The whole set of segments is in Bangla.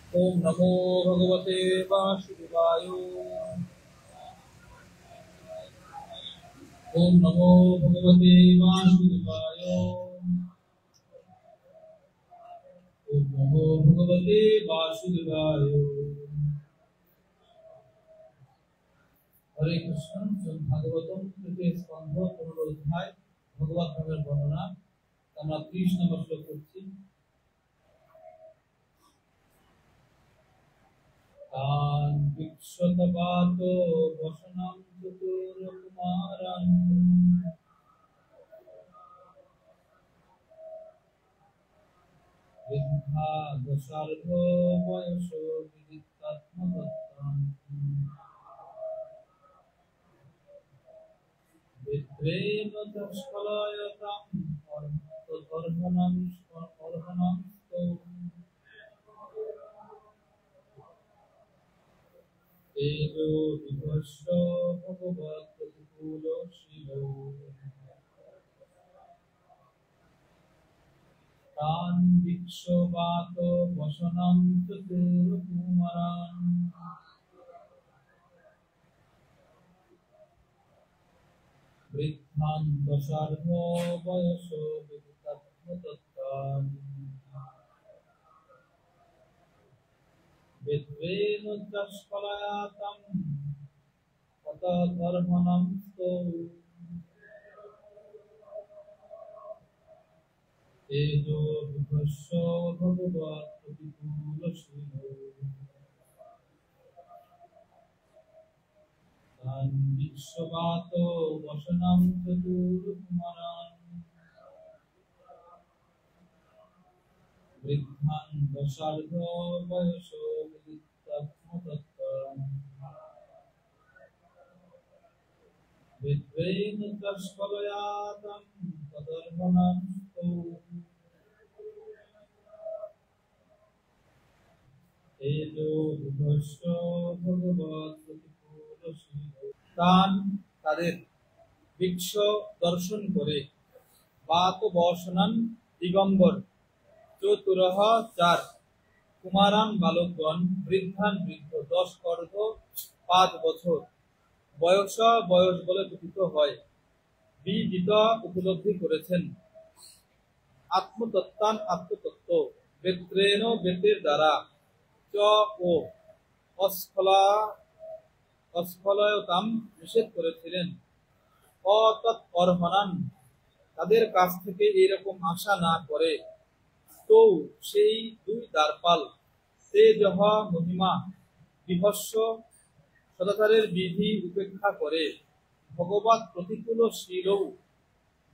ओम नमो भगवते वासुदेवाय। ओम नमो भगवते वासुदेवाय। ओम नमो भगवते वासुदेवाय। हरे कृष्ण। भागवतम तृतीय स्कंध 15 अध्याय भगवत नामेर वर्णना। আমরা 30 নম্বর শ্লোক পড়ছি। तान विक्षतपातो वसनं चतुरकुमारं विद्धा दशार्धो वयसो विदितात्मतत्त्वं विद्रेण तस्कलायतां अर्हनं तेजो विभस्व भगवत् प्रतिकूलशीलो तान विक्षोभातो वसनं चतुरकुमारं वृद्धां दशार्धो वयसो विदितात्मतत्त्वं विद्वेन तस्कलायतां ततदर्हनं तेजो विभस्व भगवत् प्रतिकूलशीलो तान विक्षोभातो वसनं चतुरकुमारं वृद्धां दशार्धो वयसो विदितात्मतत्त्वं विद्वेन तस्कलायतां तदर्हनं तान ताদের বিক্ষ দর্শন করে বাত বসনন দিগম্বর চতুরহ 4 কুমারান বালকগণ বৃদ্ধান বৃদ্ধ 10 অর্ধ 5 বছর বয়স বলে কথিত হয় বিদিত উপলব্ধি করেছেন আত্মতত্ত্বান আত্মতত্ত্ব বেত্রেণ বেতের দ্বারা চ ও অস্খলয়তাম নিষেধ করেছিলেন অতৎ অর্হনান তাদের কাছ থেকে এরকম আশা না করে তো সেই দুই দ্বারপাল তেজহ মহিমা বিভস্ম সদাচারের বিধি উপেক্ষা করে ভগবৎ প্রতিকূলশীল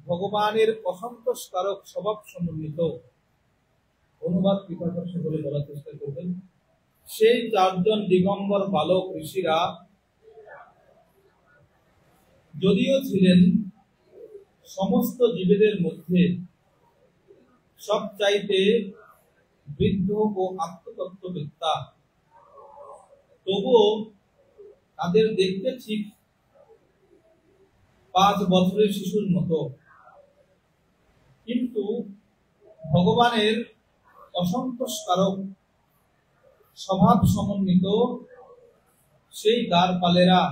ভগবানের অসন্তোষকারক স্বভাব সমন্বিত। অনুবাদ কৃপাকর সকলে বলার চেষ্টা করবেন। সেই 4 জন দিগম্বর বালক ঋষিরা যদিও ছিলেন সমস্ত জীবেদের মধ্যে সবচাইতে বৃদ্ধ ও আত্মতত্ত্ববেত্তা, তবুও তাদের দেখতে ঠিক 5 বছরের শিশুর মতো। কিন্তু ভগবানের অসন্তোষকারক স্বভাব সমন্বিত সেই দ্বারপালেরা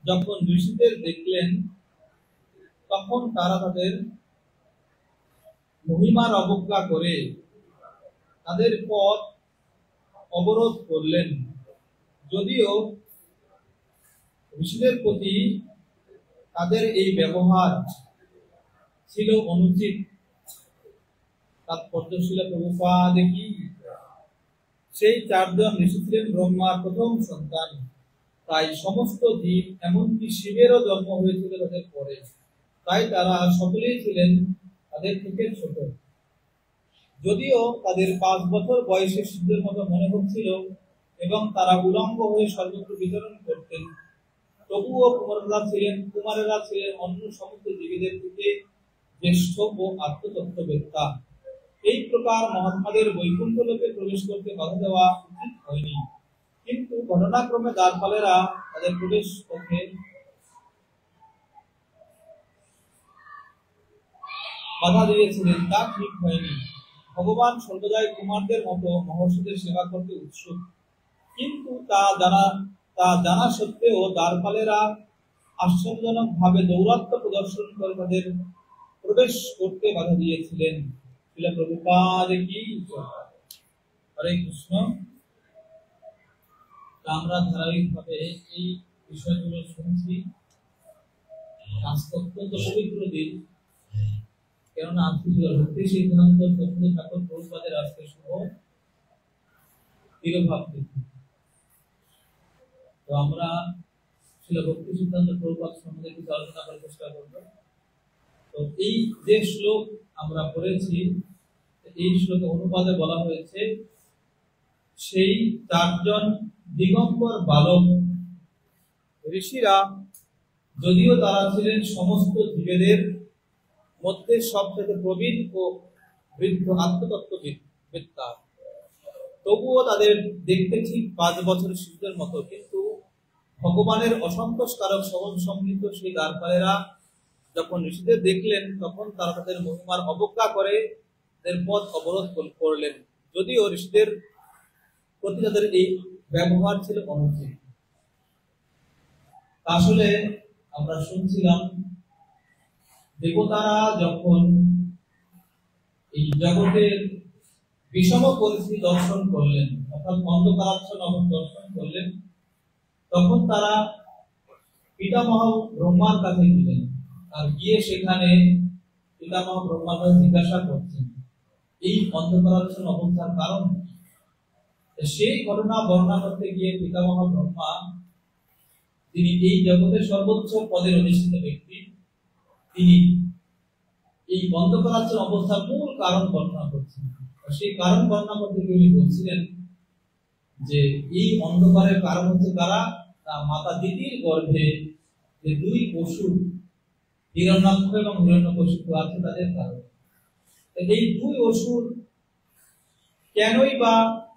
যখন ঋষিদের দেখলেন তখন তারা তাদের মহিমার অবজ্ঞা করে তাদের পথ অবরোধ করলেন। যদিও ঋষিদের প্রতি তাদের এই ব্যবহার ছিল অনুচিত। তাৎপর্যশীল প্রভুপাদ কি সেই 4 জন ঋষি ছিলেন ব্রহ্মার প্রথম সন্তান, তাই সমস্ত জীব এমনকি শিবেরও জন্ম হয়েছিল তাদের পরে, তাই তারা সকলেই ছিলেন তাদের থেকে ছোট। যদিও তাদের 5 বছর বয়সে শিশুদের মতো মনে হচ্ছিল এবং তারা উলঙ্গ হয়ে সর্বত্র বিচরণ করতেন, তবুও কুমারেরা ছিলেন অন্য সমস্ত জীবীদের থেকে জ্যেষ্ঠ ও আত্মতত্ত্ববেত্তা। এই প্রকার মহাত্মাদের বৈকুণ্ঠ লোকে প্রবেশ করতে বাধা দেওয়া উচিত হয়নি, কিন্তু ঘটনাক্রমে দ্বারপালেরা তাদের প্রবেশ পথে বাধা দিয়েছিলেন তা ঠিক হয়নি। ভগবান সর্বদাই কুমারদের মতো মহর্ষিদের সেবা করতে উৎসুক, কিন্তু তা জানা সত্ত্বেও দ্বারপালেরা আশ্চর্যজনক ভাবে দৌরাত্ম্য প্রদর্শন করে তাদের প্রবেশ করতে বাধা দিয়েছিলেন। শিলা প্রভুপাদ কি জয়। হরে কৃষ্ণ। আমরা ধারাবাহিকভাবে এই বিষয়গুলো শুনছি। আজকে অত্যন্ত পবিত্র দিন, কেননা আজকে ভক্তি সিদ্ধান্ত সত্যি ঠাকুর প্রভুপাদের আজকে শুভ তিরোভাব তিথি। তো আমরা শিলা ভক্তি সিদ্ধান্ত প্রভুপাদ সম্বন্ধে কিছু আলোচনা করার চেষ্টা করব। তো এই যে শ্লোক আমরা পড়েছি, এই শ্লোকে অনুবাদে বলা হয়েছে সেই চারজন দিগম্বর বালক ঋষিরা, যদিও তারা ছিলেন সমস্ত জীবেদের মধ্যে সবচেয়ে প্রবীণ ও বৃদ্ধ আত্মতত্ত্ববিদ্তা, তবুও তাদের দেখতে ঠিক 5 বছরের শিশুদের মতো। কিন্তু ভগবানের অসন্তোষকারক সবল সমৃদ্ধ সেই দ্বারপালেরা যখন ঋষিদের দেখলেন, তখন তারা তাদের মহিমার অবজ্ঞা করে তাদের পথ অবরোধ করলেন, যদিও ঋষিদের প্রতি তাদের এই ব্যবহার ছিল অনুচিত। আসলে আমরা শুনছিলাম দেবতারা যখন এই জগতের বিষম পরিস্থিতি দর্শন করলেন, অর্থাৎ অন্ধকারাচ্ছন্ন দর্শন করলেন, তখন তারা পিতামহ ব্রহ্মার কাছে গেলেন। আর গিয়ে সেখানে পিতামহ ব্রহ্মার কাছে জিজ্ঞাসা করছেন এই অন্ধকারাচ্ছন্ন অবস্থার কারণ। সেই ঘটনা বর্ণনা করতে গিয়ে পিতামহ ব্রহ্মা, তিনি এই জগতের সর্বোচ্চ পদের অধিষ্ঠিত ব্যক্তি, তিনি এই অন্ধকারাচ্ছন্ন অবস্থার মূল কারণ বর্ণনা করছেন। সেই কারণ বর্ণনা করতে গিয়ে উনি বলছিলেন যে এই অন্ধকারের কারণ হচ্ছে কারা? মাতা দিদির গর্ভে যে 2 অসুর হিরণ্যাক্ষ এবং হিরণ্যকশিপু আছে, তাদের কারণ। এই 2 অসুর কেনই বা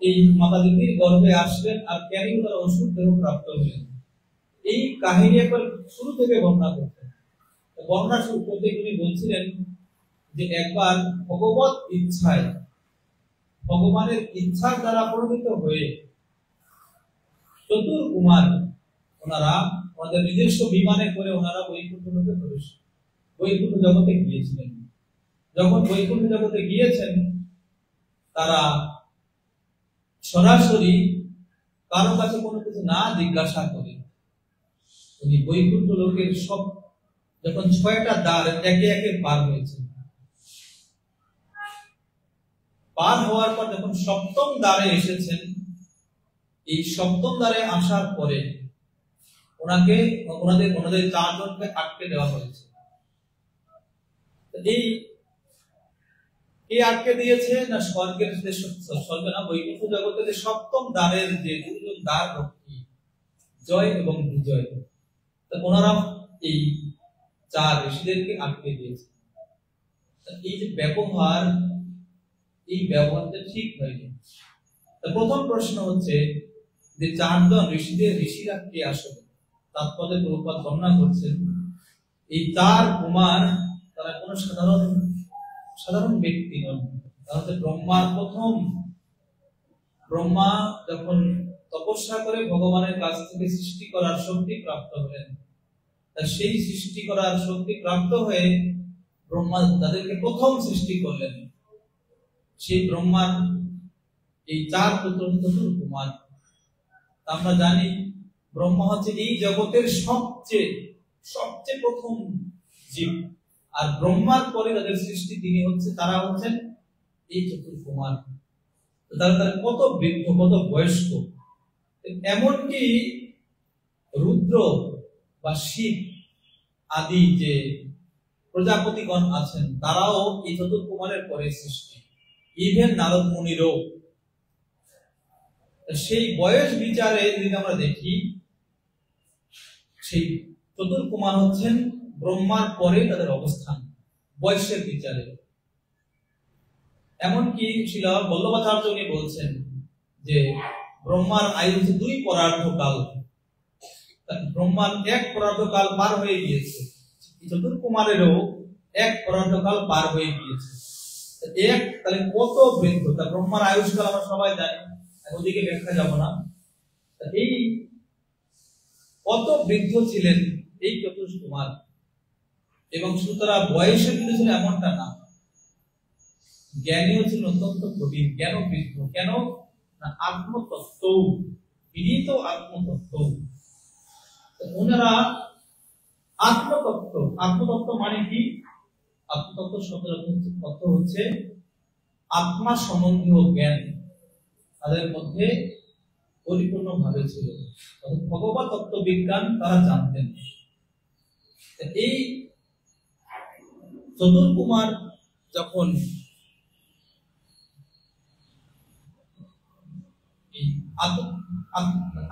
এই মাতা দিদির গর্ভে আসলেন, আর কেনই তারা অসুর দেহ প্রাপ্ত হলেন, এই কাহিনী একবার শুরু থেকে বর্ণনা করতেন। বর্ণনা শুরু করতে উনি বলছিলেন যে একবার ভগবত ইচ্ছায়, ভগবানের ইচ্ছার দ্বারা প্রণীত হয়ে চতুর কুমার ওনারা ওনাদের নিজস্ব বিমানে করে ওনারা বৈকুণ্ঠ জগতে গিয়েছিলেন। যখন বৈকুণ্ঠ জগতে গিয়েছেন, তারা সরাসরি কারো কাছে কোনো কিছু না জিজ্ঞাসা করে উনি বৈকুণ্ঠ লোকের সব যখন 6টা দ্বার একে একে পার হয়েছে, পার হওয়ার পর যখন 7ম দ্বারে এসেছেন, এই 7ম দ্বারে আসার পরে ওনাদের 4 জনকে আটকে দেওয়া হয়েছে। এই কে আটকে দিয়েছে? না স্বর্গের স্বর্গ না, বৈকুণ্ঠ জগতের 7ম দ্বারের যে 2 জন দ্বার রক্ষী, জয় এবং বিজয়, ওনারা এই 4 ঋষিদেরকে আটকে দিয়েছে। এই যে ব্যবহার, এই ব্যবহারটা ঠিক হয়নি। প্রথম প্রশ্ন হচ্ছে যে 4 জন ঋষিরা কে আসলে? তাৎপর্যে প্রভুপাদ বর্ণনা করছেন এই 4 কুমার তারা কোনো সাধারণ ব্যক্তি নন। তারা হচ্ছে ব্রহ্মার প্রথম। ব্রহ্মা যখন তপস্যা করে ভগবানের কাছ থেকে সৃষ্টি করার শক্তি প্রাপ্ত হলেন, সেই সৃষ্টি করার শক্তি প্রাপ্ত হয়ে ব্রহ্মা তাদেরকে প্রথম সৃষ্টি করলেন। সেই ব্রহ্মার এই 4 পুত্র চতুর কুমার। আমরা জানি ব্রহ্মা হচ্ছে এই জগতের সবচেয়ে প্রথম জীব, আর ব্রহ্মার পরে যাদের সৃষ্টি তারা হচ্ছেন এই চতুর কুমার। তারা কত বৃদ্ধ, কত বয়স্ক। এমনকি রুদ্র বা শিব আদি যে প্রজাপতিগণ আছেন, তারাও এই চতুর কুমারের পরে সৃষ্টি। ইভেন নারদ মুনিরও। সেই বয়স বিচারে যদি আমরা দেখি, সেই চতুর কুমার হচ্ছেন ব্রহ্মার পরে তাদের অবস্থান বয়সের বিচারে। এমনকি শিলা বল্লভাচার্য উনি বলছেন যে ব্রহ্মার আয়ু হচ্ছে 2 পরার্ধ কাল। ব্রহ্মার 1 পরার্ধ কাল পার হয়ে গিয়েছে, চতুর কুমারেরও 1 পরার্ধ কাল পার হয়ে গিয়েছে। এক তাহলে কত বৃদ্ধ, তা ব্রহ্মার আয়ুষ্কাল আমরা সবাই জানি, ওদিকে ব্যাখ্যা যাব না। এই কত বৃদ্ধ ছিলেন এই চতুষ কুমার, এবং শুধু তারা বয়সে কিন্তু ছিল এমনটা না, জ্ঞানীও ছিল অত্যন্ত প্রবীণ। কেন বৃদ্ধ? কেন না আত্মতত্ত্ব, বিনীত আত্মতত্ত্ব। ওনারা আত্মতত্ত্ব, আত্মতত্ত্ব মানে কি? আত্মতত্ত্ব শব্দের অর্থ হচ্ছে আত্মা সম্বন্ধীয় জ্ঞান তাদের মধ্যে পরিপূর্ণ ভাবে ছিল, ভগবত তত্ত্ব বিজ্ঞান তারা জানতেন। এই চতুর কুমার যখন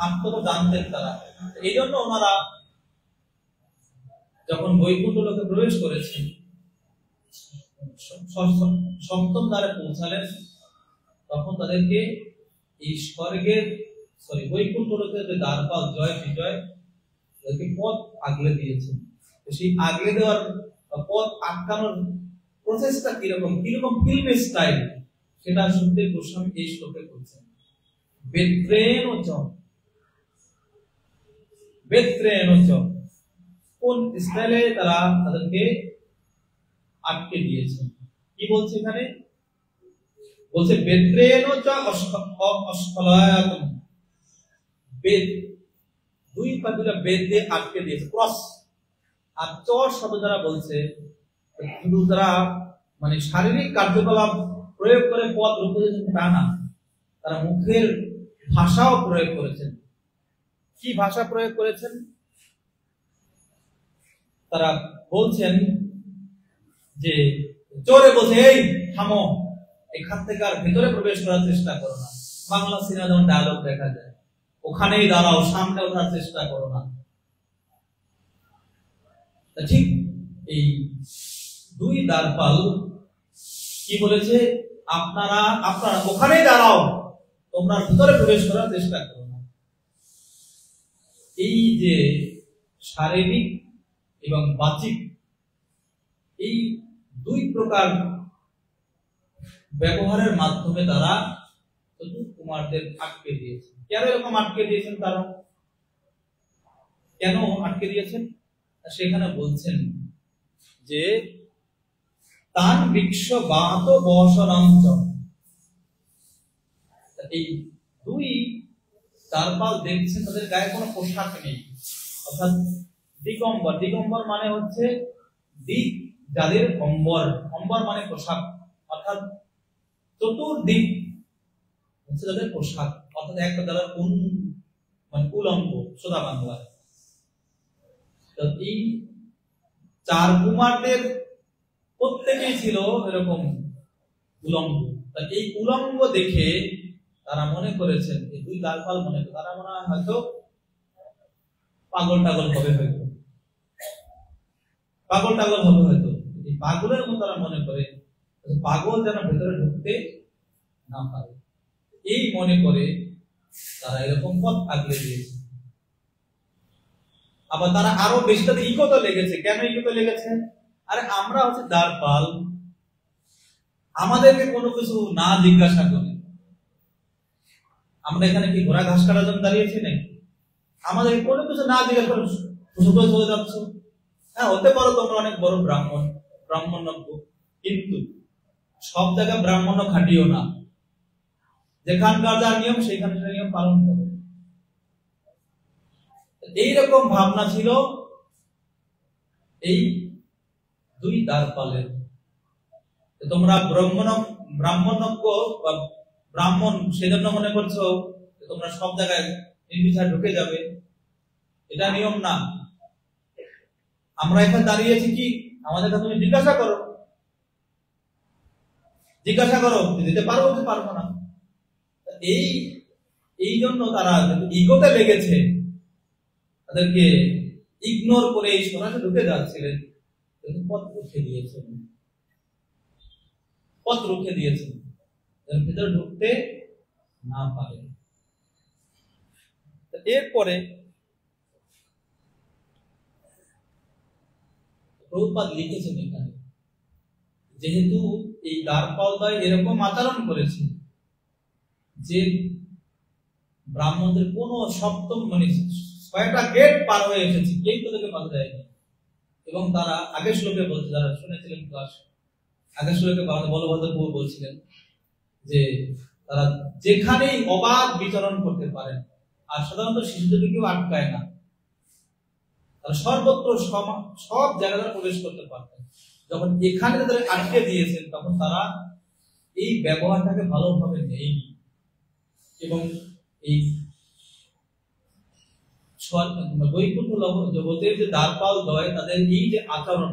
আত্মতত্ত্ব জানতেন তারা, এই জন্য ওনারা যখন বৈকুণ্ঠ লোকে প্রবেশ করেছেন, সপ্তম দ্বারে পৌঁছালেন, তখন তাদেরকে এই স্বর্গের বৈকুণ্ঠ লোকের যে দ্বারপাল জয় বিজয় তাদেরকে পথ আগলে দিয়েছেন। সেই আগলে দেওয়ার পথ আটকানোর প্রসেসটা কিরকম কিরকম ফিল্মের স্টাইল, সেটা সুখদেব গোস্বামী এই শ্লোকে করছেন। কোন স্টাইলে তারা তাদেরকে আটকে দিয়েছেন? কি বলছে এখানে? বলছে বেত্রেণ চ অস্খলয়াতম, বেদ দুই পা দুটা বেদ দিয়ে আটকে দিয়েছে, ক্রস। আর চর শব্দ দ্বারা বলছে শুধু তারা মানে শারীরিক কার্যকলাপ প্রয়োগ করে পথ রুখে দিয়েছেন তা না, তারা মুখের ভাষাও প্রয়োগ করেছেন। কি ভাষা প্রয়োগ করেছেন? তারা বলছেন যে জোরে বলছে, এই থামো, এখান থেকে আর ভেতরে প্রবেশ করার চেষ্টা করো না। বাংলা সিনেমা যেমন ডায়লগ দেখা যায়, ওখানেই দাঁড়াও, সামনে ওঠার চেষ্টা করো না। ঠিক এই দুই দ্বারপাল কি বলেছে? আপনারা ওখানেই দাঁড়াও, তোমরা ভিতরে প্রবেশ করার চেষ্টা করো না। এই যে শারীরিক এবং বাচিক এই দুই প্রকার ব্যবহারের মাধ্যমে তারা চতুর কুমারদের আটকে দিয়েছেন। কেন এরকম আটকে দিয়েছেন? তারা কেন আটকে দিয়েছেন সেখানে বলছেন যে তান বৃক্ষ বাত বসরাঞ্চ, এই দুই দ্বারপাল দেখছেন তাদের গায়ে কোনো পোশাক নেই, অর্থাৎ দিগম্বর। দিগম্বর মানে হচ্ছে দিক যাদের অম্বর, অম্বর মানে পোশাক, অর্থাৎ চতুর্দিক হচ্ছে তাদের পোশাক, অর্থাৎ একটা দ্বারা মানে উলঙ্গ, সোজা বাংলায়। এই চার কুমারদের প্রত্যেকেই ছিল এরকম উলঙ্গ। এই উলঙ্গ দেখে তারা মনে করেছেন, এই দুই দ্বারপাল মনে করে তারা মনে হয় হয়তো পাগল টাগল হবে, হয়তো পাগল টাগল হবে, হয়তো এই পাগলের মতো তারা মনে করে, পাগল যেন ভেতরে ঢুকতে না পারে, এই মনে করে তারা এরকম পথ আগলে দিয়েছে। আবার তারা আরো বেশি তাদের ইগোতে লেগেছে। কেন ইগোতে লেগেছে? আরে আমরা হচ্ছে দ্বারপাল, আমাদেরকে কোনো কিছু না জিজ্ঞাসা করে আমরা এখানে কি ঘোড়া ঘাস কাটার জন্য দাঁড়িয়েছি নাকি? আমাদের কোনো কিছু না জিজ্ঞাসা করে শুধু চলে যাচ্ছ। হ্যাঁ, হতে পারো তোমরা অনেক বড় ব্রাহ্মণ্য, কিন্তু সব জায়গায় ব্রাহ্মণ্য খাটিও না। যেখানকার যা নিয়ম সেখানে নিয়ম পালন করো। এইরকম ভাবনা ছিল এই দুই দ্বারপালের। তোমরা ব্রাহ্মণ্য বা ব্রাহ্মণ সেজন্য মনে করছো তোমরা সব জায়গায় নির্বিচারে ঢুকে যাবে, এটা নিয়ম না। আমরা এখানে দাঁড়িয়েছি কি, আমাদেরকে তুমি জিজ্ঞাসা করো দিতে পারবো কি পারবো না। এই জন্য তারা ইগোতে লেগেছে, তাদেরকে ইগনোর করে এই সরাসরি ঢুকে যাচ্ছিলেন, পথ রুখে দিয়েছেন ভেতরে ঢুকতে না পারে। এরপরে প্রভুপাদ লিখেছেন এখানে যেহেতু এই দ্বারপালদায় এরকম আচরণ করেছে যে ব্রাহ্মণদের কোন সপ্তম মানে 6টা গেট পার হয়ে এসেছে, কেউ তাদেরকে বাধা দেয়নি। এবং তারা আগের শ্লোকে বলছে, যারা শুনেছিলেন ক্লাস, আগের শ্লোকে বলভদ্র বলছিলেন যে তারা যেখানেই অবাধ বিচরণ করতে পারেন, আর সাধারণত শিশুদেরকে কেউ আটকায় না, তারা সর্বত্র সব জায়গায় প্রবেশ করতে পারতেন। যখন এখানে তাদের আটকে দিয়েছেন, তখন তারা এই ব্যবহারটাকে ভালোভাবে নেয়নি। এবং এই বৈকুণ্ঠ জগতের যে দ্বারপাল দয়, তাদের এই যে আচরণ,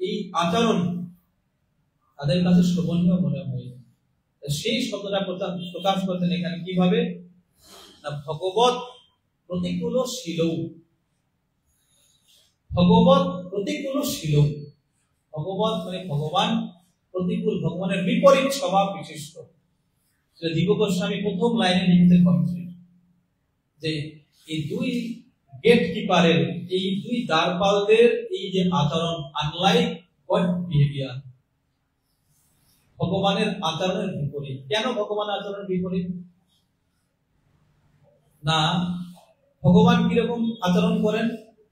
এই আচরণ তাদের কাছে শোভনীয় মনে হয়। সেই শব্দটা প্রকাশ করতেন এখানে কিভাবে, না ভগবত প্রতিকূলশীল, ভগবত প্রতিকূলশীল, ভগবত মানে ভগবান, প্রতিকূল ভগবানের বিপরীত স্বভাব বিশিষ্ট। জীব গোস্বামী প্রথম লাইনে লিখতে পারছেন যে এই দুই গেট কিপারের, এই দুই দ্বারপালদের এই যে আচরণ, আনলাইক গড বিহেভিয়ার, ভগবানের আচরণের বিপরীত। কেন ভগবানের আচরণের বিপরীত? না ভগবান কিরকম আচরণ করেন,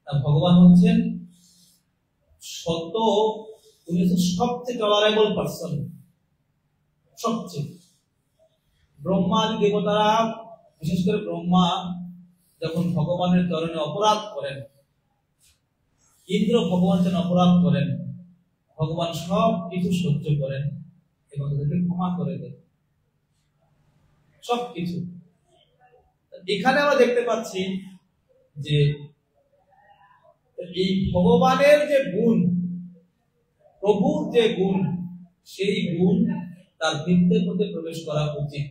না ভগবান হচ্ছেন উনি হচ্ছেন সবচেয়ে টলারেবল পার্সন। সবচেয়ে ব্রহ্মাদি দেবতারা, বিশেষ করে ব্রহ্মা যখন ভগবানের চরণে অপরাধ করেন, ইন্দ্র ভগবান যেন অপরাধ করেন, ভগবান সব কিছু সহ্য করেন এবং তাদেরকে ক্ষমা করে দেন সবকিছু। এখানে আমরা দেখতে পাচ্ছি যে এই ভগবানের যে গুণ, প্রভুর যে গুণ, সেই গুণ তার বৃত্তের মধ্যে প্রবেশ করা উচিত,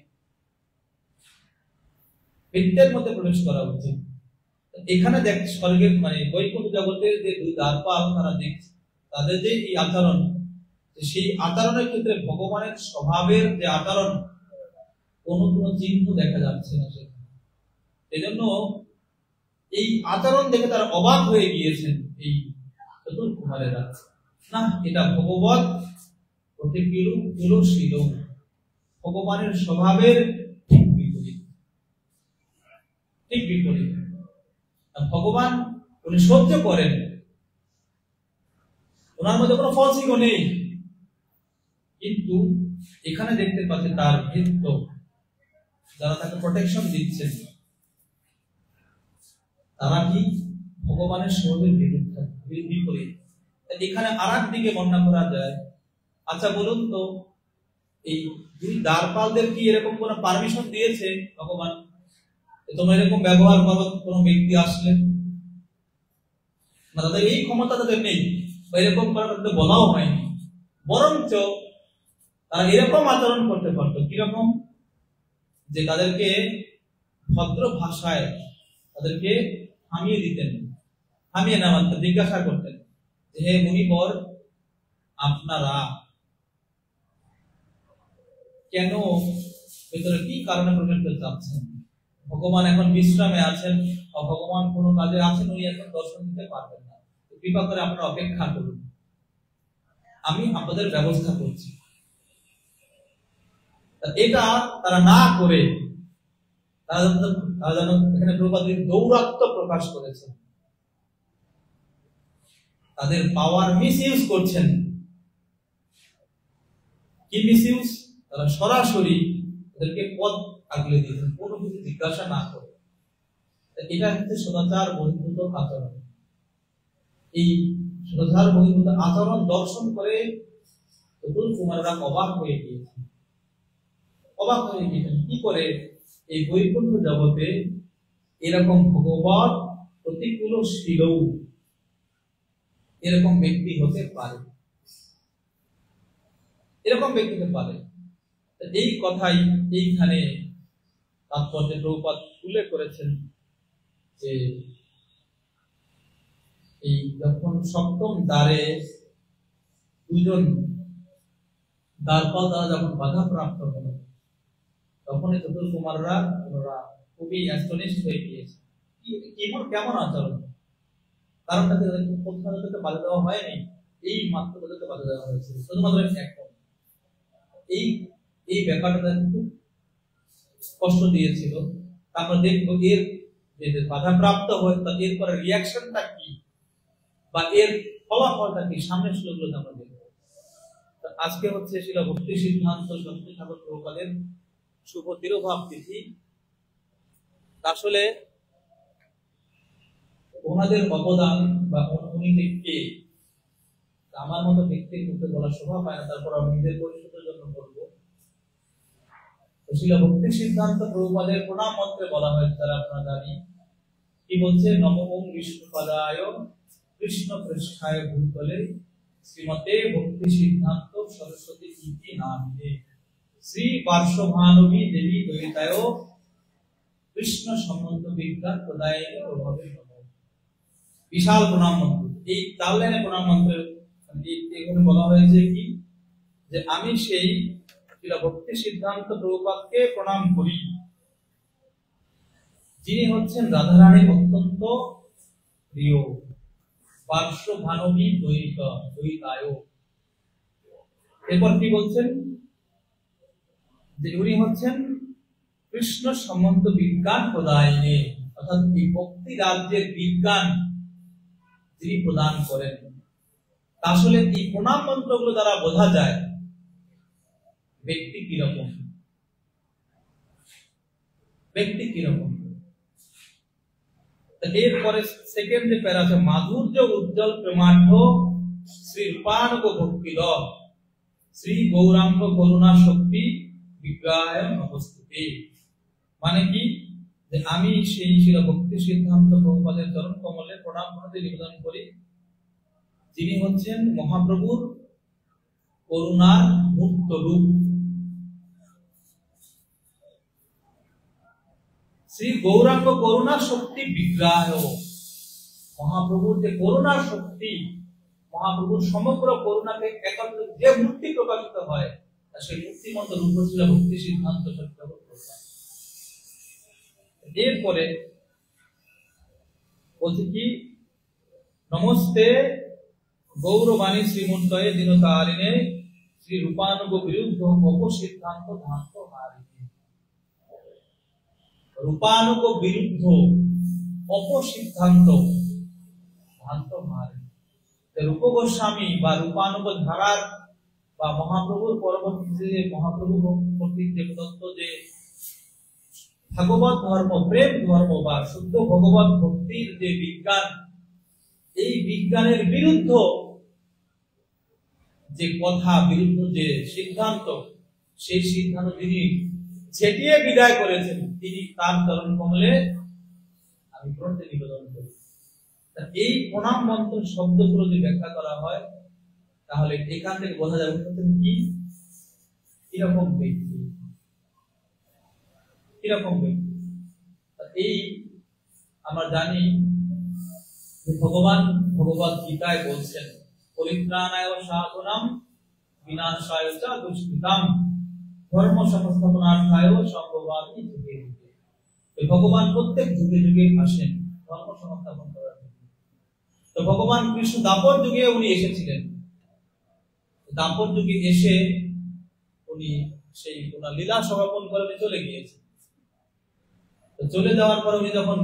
বৃত্তের মধ্যে প্রবেশ করা উচিত। এখানে দেখ স্বর্গের মানে বৈকুণ্ঠ জগতের যে দুই দ্বারপাল, তারা দেখছে তাদের যে এই আচরণ, সেই আচরণের ক্ষেত্রে ভগবানের স্বভাবের যে আচরণ, কোনো চিহ্ন দেখা যাচ্ছে না সেখানে। এজন্য এই আচরণ দেখে তারা অবাক হয়ে গিয়েছেন এই চতুর কুমারেরা। না, এটা ভগবত প্রতিকূলশীল, ভগবানের স্বভাবের ঠিক বিপরীত, ঠিক বিপরীত। ভগবান উনি সহ্য করেন, ওনার মধ্যে কোনো ফলস ইগো নেই, কিন্তু এখানে দেখতে পাচ্ছি তার ভৃত্য যারা তাকে প্রোটেকশন দিচ্ছেন, তারা কি ভগবানের স্বভাবের বিপরীত। এখানে আরেক দিকে বর্ণনা করা যায়, আচ্ছা বলুন তো, এই দুই দ্বারপালদের কি এরকম কোন পারমিশন দিয়েছে ভগবান, তোমরা এরকম ব্যবহার করো কোন ব্যক্তি আসলে? না, তাদের এই ক্ষমতা তাদের নেই, বা এরকম করার তাদের বলাও হয়নি। বরঞ্চ তারা এরকম আচরণ করতে পারতো, কিরকম, যে তাদেরকে ভদ্র ভাষায় তাদেরকে থামিয়ে দিতেন, থামিয়ে না মাত্র জিজ্ঞাসা করতেন যে হে মুনিবর, আপনারা কেন ভেতরে কি কারণে প্রবেশ করতে চাচ্ছেন? ভগবান এখন বিশ্রামে আছেন, বা ভগবান কোনো কাজে আছেন, উনি এখন দর্শন দিতে পারবেন না, কৃপা করে আপনারা অপেক্ষা করুন, আমি আপনাদের ব্যবস্থা করছি। এটা তারা না করে তারা যেন এখানে প্রভুপাদ দৌরাত্ম প্রকাশ করেছেন, তাদের পাওয়ার মিসইউজ করছেন। কি মিসইউজ? তারা সরাসরি তাদেরকে পদ আগলে দিয়েছেন, কোনো কিছু জিজ্ঞাসা না করে। এটা হচ্ছে সদাচার বহির্ভূত আচরণ। এই সদাচার বহির্ভূত আচরণ দর্শন করে চতুর কুমাররা অবাক হয়ে গিয়েছেন, অবাক হয়ে গিয়েছেন কি করে এই বৈকুণ্ঠ জগতে এরকম ভগবত প্রতিকূলশীল এরকম ব্যক্তি হতে পারে, এরকম ব্যক্তি হতে পারে। এই কথাই এইখানে তাৎপর্যে প্রভুপাদ উল্লেখ করেছেন যে এই যখন সপ্তম দ্বারে দুজন দ্বারপাল দ্বারা যখন বাধা প্রাপ্ত হল, তখন এই চতুর কুমাররা ওরা খুবই অ্যাস্টনিশড হয়ে গিয়েছে, কেমন আচরণ, কারণ তাদের কোথাও বাধা দেওয়া হয়নি, এই মাত্র তাদেরকে বাধা দেওয়া হয়েছে, শুধুমাত্র এখন এই এই ব্যাপারটা কিন্তু কষ্ট দিয়েছিল। আমরা দেখবো এর যে বাধাপ্রাপ্ত হয় তার এরপরে রিয়াকশনটা কি বা এর ফলাফলটা কি, সামনের শ্লোকগুলোতে আমরা দেখবো। আজকে হচ্ছে শিলা ভক্তি সিদ্ধান্ত সরস্বতী ঠাকুর প্রভুপাদের শুভ তিরোভাব তিথি। আসলে ওনাদের অবদান বা উনি কে, আমার মতো ব্যক্তির মুখে বলা শোভা পায় না, তারপর আমি নিজের পরিষদের জন্য বলবো। শিলা ভক্তি সিদ্ধান্ত প্রভুপাদের প্রণাম মন্ত্রে বলা হয়েছে, তারা আপনারা জানি কি বলছে, নমো ওম বিষ্ণুপদায় কৃষ্ণ পৃষ্ঠায় ভূতলে শ্রীমতে ভক্তি সিদ্ধান্ত সরস্বতী ইতি নামে শ্রী পার্শ্বভানুবী দেবী দ্বৈতায় কৃষ্ণ সম্বন্ধ বিজ্ঞান প্রদায়িনী প্রভাবে নমঃ। বিশাল প্রণাম মন্ত্র। এই চার লাইনে প্রণাম মন্ত্রে এখানে বলা হয়েছে কি, যে আমি সেই শিলা ভক্তি সিদ্ধান্ত প্রভুপাদকে প্রণাম করি, যিনি হচ্ছেন রাধারানীর অত্যন্ত প্রিয়, পার্শ্বভানবী দ্বৈতায়। এরপর কি বলছেন, যে উনি হচ্ছেন কৃষ্ণ সম্বন্ধ বিজ্ঞান প্রদায়িনী, অর্থাৎ এই ভক্তি রাজ্যের বিজ্ঞান যিনি প্রদান করেন। আসলে এই প্রণাম মন্ত্রগুলো দ্বারা বোঝা যায় ব্যক্তি কিরকম, ব্যক্তি কিরকম। এরপরে সেকেন্ড যে প্যারা আছে, মাধুর্য উজ্জ্বল প্রেমাঢ্য শ্রী রূপানুগ ভক্তিদ শ্রী গৌরাঙ্গ করুণা শক্তি বিগ্রহায় নমস্তুতে। মানে কি, যে আমি সেই শিলা ভক্তি সিদ্ধান্ত প্রভুপাদের চরণ কমলে প্রণাম করতে নিবেদন করি, যিনি হচ্ছেন মহাপ্রভুর করুণার মূর্ত রূপ, শ্রী গৌরাঙ্গ করুণা শক্তি বিগ্রহ। মহাপ্রভুর যে করুণার শক্তি, মহাপ্রভুর সমগ্র করুণাকে একত্র যে মূর্তি প্রকাশিত হয়, সেই মূর্তিমন্ত রূপ ছিল ভক্তি সিদ্ধান্ত সত্যবর। এরপরে বলছে কি, নমস্তে গৌরবাণী শ্রীমন্তয়ে দীনতারিণে শ্রী রূপানুগ বিরুদ্ধ অপসিদ্ধান্ত ধান্ত হারিণে। রূপানুগ বিরুদ্ধ অপসিদ্ধান্ত ধান্ত হারিণে। রূপ গোস্বামী বা রূপানুগ ধারার বা মহাপ্রভুর পরবর্তী যে মহাপ্রভু কর্তৃক যে প্রদত্ত যে ভগবত ধর্ম, প্রেম ধর্ম বা শুদ্ধ ভগবত ভক্তির যে বিজ্ঞান, এই বিজ্ঞানের বিরুদ্ধ যে কথা, বিরুদ্ধ যে সিদ্ধান্ত, সেই সিদ্ধান্ত তিনি ছেটিয়ে বিদায় করেছেন, তিনি তার চরণ কমলে আমি প্রণতি নিবেদন করি। এই প্রণাম মন্ত্র শব্দগুলো যদি ব্যাখ্যা করা হয়, তাহলে এখান থেকে বোঝা যাবে কি কিরকম ব্যক্তি, কিরকম ব্যক্তি। এই আমরা জানি যে ভগবান ভগবত গীতায় বলছেন, পরিত্রাণায় সাধনাম বিনাশায় চ দুষ্কৃতাম ধর্ম সংস্থাপনার্থায় সম্ভবামি যুগে যুগে। এই ভগবান প্রত্যেক যুগে যুগে আসেন ধর্ম সংস্থাপন করার জন্য। তো ভগবান কৃষ্ণ দাপর যুগে উনি এসেছিলেন। দাপর যুগে এসে উনি সেই ওনার লীলা সমাপন করে উনি চলে গিয়েছেন। চলে যাওয়ার পর উনি যখন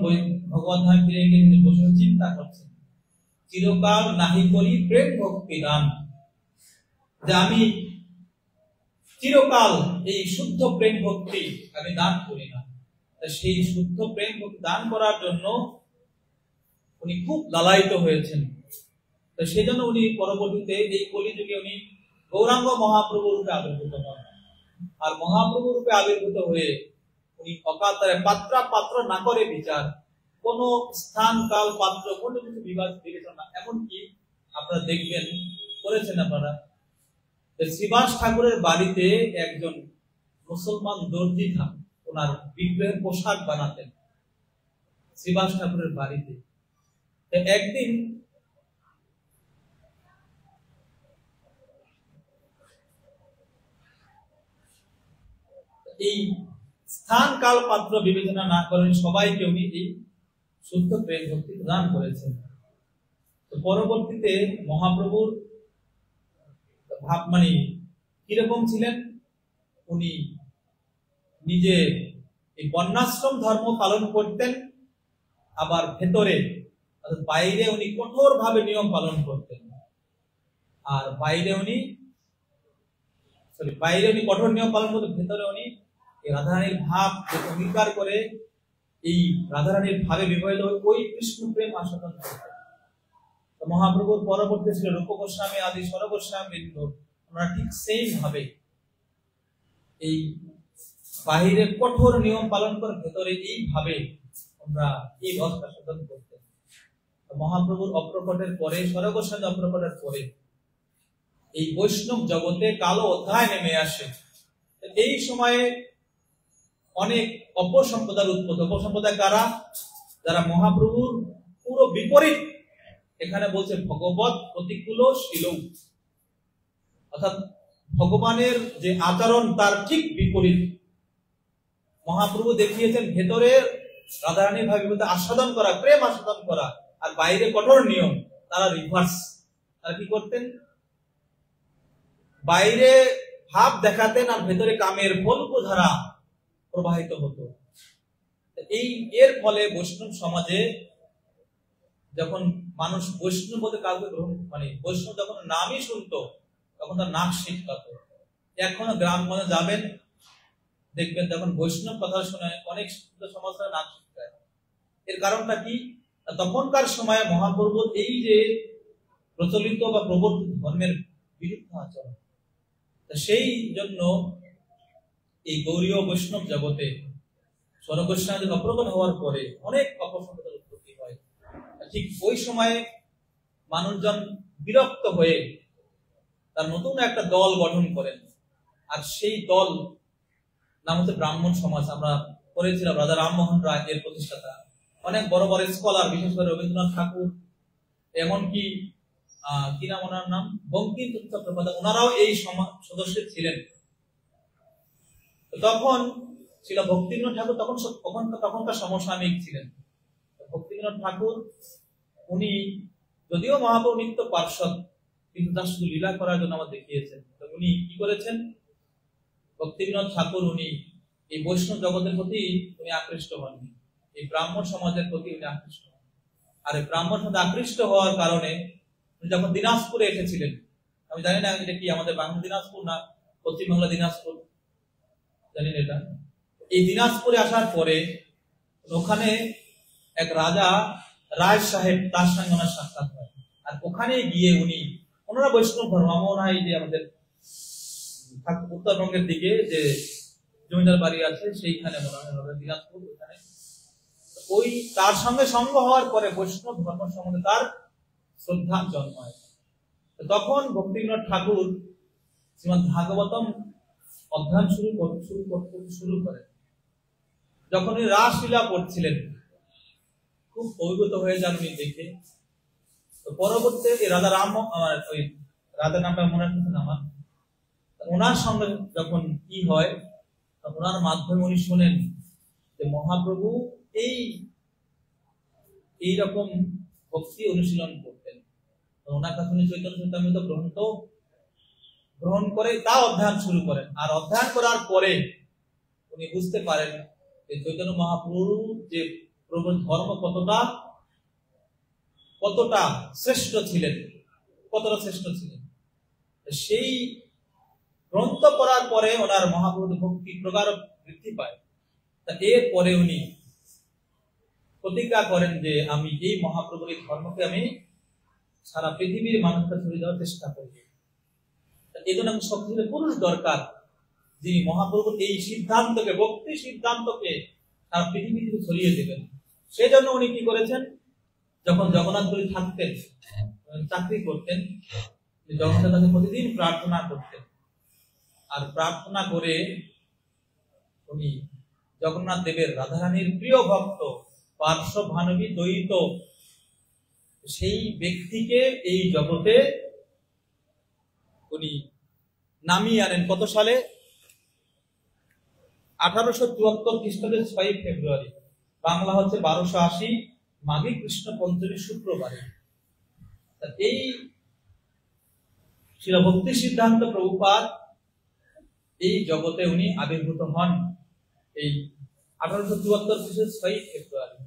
ভগবান ধাম ফিরে গিয়ে উনি বসে চিন্তা করছেন, চিরকাল নাহি করি প্রেম ভক্তি দান, যে আমি চিরকাল এই শুদ্ধ প্রেম ভক্তি আমি দান করি না। সেই শুদ্ধ প্রেম ভক্তি দান করার জন্য উনি খুব লালায়িত হয়েছেন। তো সেই জন্য উনি পরবর্তীতে এই কলিযুগে উনি গৌরাঙ্গ মহাপ্রভু রূপে আবির্ভূত হন। আর মহাপ্রভু রূপে আবির্ভূত হয়ে উনি অকাতরে পাত্রা পাত্র না করে বিচার, কোন স্থান কাল পাত্র কোনো কিছু বিবেচনা, এমনকি আপনারা দেখবেন করেছেন আপনারা, শ্রীবাস ঠাকুরের বাড়িতে একজন মুসলমান দর্জি থাকেন, ওনার বিগ্রহের পোশাক বানাতেন শ্রীবাস ঠাকুরের বাড়িতে। একদিন এই স্থান কাল পাত্র বিবেচনা না করেন সবাইকে উনি এই শুদ্ধ প্রেম ভক্তি প্রদান করেছেন। তো পরবর্তীতে মহাপ্রভুর ভাব মানে কিরকম ছিলেন, উনি নিজে এই বর্ণাশ্রম ধর্ম পালন করতেন, আবার ভেতরে বাইরে উনি কঠোর ভাবে নিয়ম পালন করতেন। আর বাইরে উনি কঠোর নিয়ম পালন করতেন, ভেতরে উনি রাধারানীর ভাব অঙ্গীকার করে এই রাধারানীর ভাবে বিবাহিত ওই কৃষ্ণ প্রেম আস্বাদন করতেন। মহাপ্রভুর পরবর্তী ছিল রূপ গোস্বামী আদি সরগোস্বামী বৃন্দ, ওনারা ঠিক সেম ভাবে এই বাহিরে কঠোর নিয়ম পালন করে ভেতরে এইভাবে আমরা এই অবস্থা সাধন করতেন। মহাপ্রভুর অপ্রকটের পরে, সরগোস্বামী অপ্রকটের পরে এই বৈষ্ণব জগতে কালো অধ্যায় নেমে আসে। এই সময়ে অনেক অপসম্প্রদায়ের উৎপত্তি। অপসম্প্রদায় কারা? যারা মহাপ্রভুর পুরো বিপরীত, এখানে বলছে ভগবত প্রতিকূল শীল, অর্থাৎ ভগবানের যে আচরণ তার ঠিক বিপরীত। মহাপ্রভু দেখিয়েছেন ভেতরে রাধারানীর ভাবে আস্বাদন করা, প্রেম আস্বাদন করা, আর বাইরে কঠোর নিয়ম। তারা রিভার্স। তারা কি করতেন? বাইরে ভাব দেখাতেন আর ভেতরে কামের ফল্প ধারা প্রবাহিত হতো। এর ফলে বৈষ্ণব সমাজে যখন মানুষ বৈষ্ণব বলতে কাউকে গ্রহণ বৈষ্ণব যখন নামই শুনতো তখন তার নাক শিটকাত। এখনো গ্রামগঞ্জে যাবেন, দেখবেন তখন বৈষ্ণব কথা শুনে অনেক সমাজ নাক শিটকায়। এর কারণটা কি? তখনকার সময়ে মহাপ্রভুর এই যে প্রচলিত বা প্রবর্তিত ধর্মের বিরুদ্ধে আচরণ, সেই জন্য এই গৌরীয় বৈষ্ণব জগতে সরগোস্বামীদের অপ্রকট হওয়ার পরে অনেক অপসম্প্রদায়ের উৎপত্তি হয়। ঠিক ওই সময়ে মানুষজন বিরক্ত হয়ে তার নতুন একটা দল গঠন করেন, আর সেই দল নাম হচ্ছে ব্রাহ্মণ সমাজ। আমরা পড়েছিলাম রাজা রামমোহন রায় এর প্রতিষ্ঠাতা। অনেক বড় বড় স্কলার, বিশেষ করে রবীন্দ্রনাথ ঠাকুর, এমনকি কি নাম ওনার নাম, বঙ্কিমচন্দ্র চট্টোপাধ্যায়, ওনারাও এই সদস্য ছিলেন। তখন ছিল ভক্তিবিনোদ ঠাকুর, তখনকার সমসাময়িক ছিলেন। ভক্তিবিনোদ ঠাকুর উনি যদিও মহাপ্রভু নিত্য পার্ষদ, কিন্তু তার শুধু লীলা করার জন্য আমার দেখিয়েছেন। উনি কি করেছেন? ভক্তিবিনোদ ঠাকুর উনি এই বৈষ্ণব জগতের প্রতি উনি আকৃষ্ট হননি, এই ব্রাহ্মণ সমাজের প্রতি উনি আকৃষ্ট হন। আর এই ব্রাহ্মণ সমাজে আকৃষ্ট হওয়ার কারণে যখন দিনাজপুরে এসেছিলেন, আমি জানি না এটা কি আমাদের বাংলা দিনাজপুর না পশ্চিমবাংলা দিনাজপুর, জানি না এটা। এই দিনাজপুরে আসার পরে ওখানে এক রাজা রায় সাহেব, তার সঙ্গে ওনার সাক্ষাৎ হয়। আর ওখানে গিয়ে ওনারা বৈষ্ণব ধর্ম, আমরা এই যে আমাদের উত্তরবঙ্গের দিকে যে জমিদার বাড়ি আছে সেইখানে মনে হয় দিনাজপুর, ওখানে ওই তার সঙ্গে সঙ্গ হওয়ার পরে বৈষ্ণব ধর্ম সম্বন্ধে তার শ্রদ্ধা জন্মায়। তখন ভক্তিবিনোদ ঠাকুর শ্রীমদ ভাগবতম অধ্যয়ন শুরু করেন। যখন উনি রাসলীলা করছিলেন, খুব অভিভূত হয়ে যান উনি দেখে। তো পরবর্তীতে রাজা ওই রাজার নামটা মনে রাখছেন আমার, ওনার সঙ্গে যখন কি হয়, ওনার মাধ্যমে উনি শোনেন যে মহাপ্রভু এইরকম ভক্তি অনুশীলন করতেন। ওনার কাছে উনি চৈতন্য চরিতামৃত গ্রহণ করে তা অধ্যয়ন শুরু করেন। আর অধ্যয়ন করার পরে উনি বুঝতে পারেন যে চৈতন্য মহাপ্রভু যে প্রভুর ধর্ম কতটা শ্রেষ্ঠ ছিলেন, সেই গ্রন্থ পড়ার পরে ওনার মহাপ্রভুর ভক্তি প্রগাঢ় বৃদ্ধি পায়। এরপরে উনি প্রতিজ্ঞা করেন যে আমি এই মহাপ্রভুর ধর্মকে আমি সারা পৃথিবীর মানুষকে ছড়িয়ে দেওয়ার চেষ্টা করব। এই জন্য সবচেয়ে পুরুষ দরকার, যিনি মহাপ্রভুর এই সিদ্ধান্তকে, ভক্তি সিদ্ধান্তকে সারা পৃথিবীতে ছড়িয়ে দেবেন। সেই জন্য উনি কি করেছেন, যখন জগন্নাথপুরী থাকতেন, চাকরি করতেন, জগন্নাথের কাছে প্রতিদিন প্রার্থনা করতেন। আর প্রার্থনা করে উনি জগন্নাথ দেবের রাধারানীর প্রিয় ভক্ত, পার্শ্ব ভানবী দ্বৈত, সেই ব্যক্তিকে এই জগতে উনি নামিয়ে আনেন। কত সালে? 1874 খ্রিস্টাব্দের 6 ফেব্রুয়ারি। বাংলা হচ্ছে 1280 মাঘী কৃষ্ণ পঞ্চমী শুক্রবারে। এই শিল ভক্তি সিদ্ধান্ত প্রভুপাদ এই জগতে উনি আবির্ভূত হন এই 1874 6 ফেব্রুয়ারি।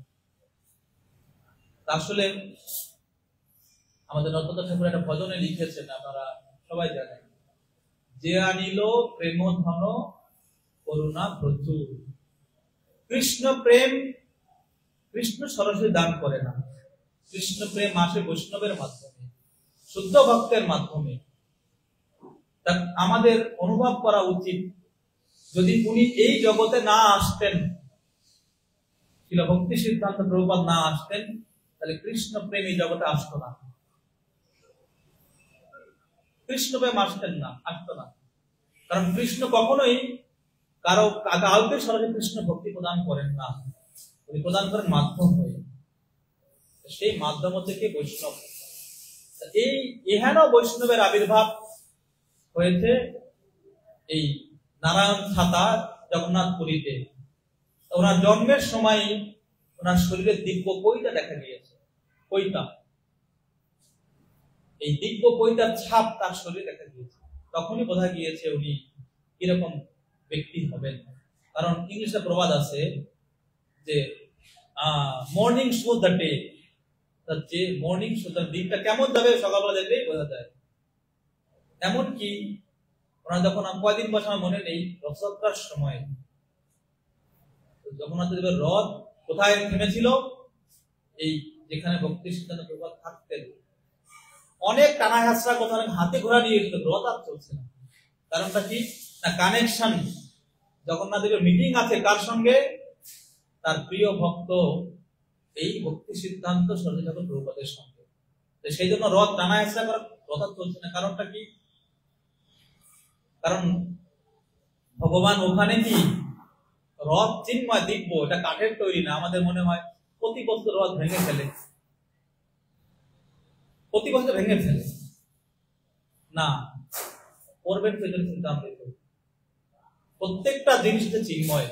আসলে আমাদের নরোত্তম ঠাকুর একটা ভজনে লিখেছেন, আপনারা সবাই জানেন, যে আনিল প্রেম ধন করুণা প্রচুর। কৃষ্ণ প্রেম কৃষ্ণ সরাসরি দান করে না, কৃষ্ণ প্রেম আসে বৈষ্ণবের মাধ্যমে, শুদ্ধ ভক্তের মাধ্যমে। আমাদের অনুভব করা উচিত, যদি উনি এই জগতে না আসতেন, শিল ভক্তি সিদ্ধান্ত প্রভুপাদ না আসতেন, তাহলে কৃষ্ণ প্রেম এই জগতে আসতো না, কৃষ্ণ প্রেম আসতো না। কারণ কৃষ্ণ কখনোই কাউকে সরাসরি কৃষ্ণ ভক্তি প্রদান করেন না, উনি প্রদান করেন মাধ্যম হয়ে। সেই মাধ্যম থেকে বৈষ্ণব, এই এহেন বৈষ্ণবের আবির্ভাব হয়েছে এই নারায়ণ ছাতা জগন্নাথপুরীতে। ওনার জন্মের সময় ওনার শরীরে দিব্য পৈতা দেখা গিয়েছে, পৈতা, এই দিব্য পৈতার ছাপ তার শরীরে দেখা গিয়েছে। তখনই বোঝা গিয়েছে উনি কিরকম ব্যক্তি হবেন। কারণ ইংলিশে প্রবাদ আছে যে মর্নিং শো দ্য ডে, যে মর্নিং শো দ্য দিনটা কেমন যাবে সকালবেলা দেখলেই বোঝা যায়। এমনকি ওনার যখন কয়দিন বছর মনে নেই, রথযাত্রার সময় জগন্নাথ দেবের রথ কোথায় থেমেছিল, এই যেখানে ভক্তি সিদ্ধান্ত প্রভুপাদ থাকতেন। অনেক টানা হাসরা কথা, অনেক হাতে ঘোড়া নিয়ে এসেছিল, রথ আর চলছে না। কারণটা কি না, কানেকশন, জগন্নাথ দেবের মিটিং আছে কার সঙ্গে, তার প্রিয় ভক্ত এই ভক্তি সিদ্ধান্ত সরস্বতী ঠাকুর প্রভুপাদের সঙ্গে। সেই জন্য রথ টানা হাসরা করা, রথ আর চলছে না। কারণটা কি, কারণ ভগবান ওখানে কি রথ চিন্ময় দিব্য, এটা কাঠের তৈরি না। আমাদের মনে হয় প্রতি বছর রথ ভেঙে ফেলে, প্রতি বছর ভেঙে ফেলে না, করবেন চিন্তা প্রত্যেকটা জিনিস চিন্ময়।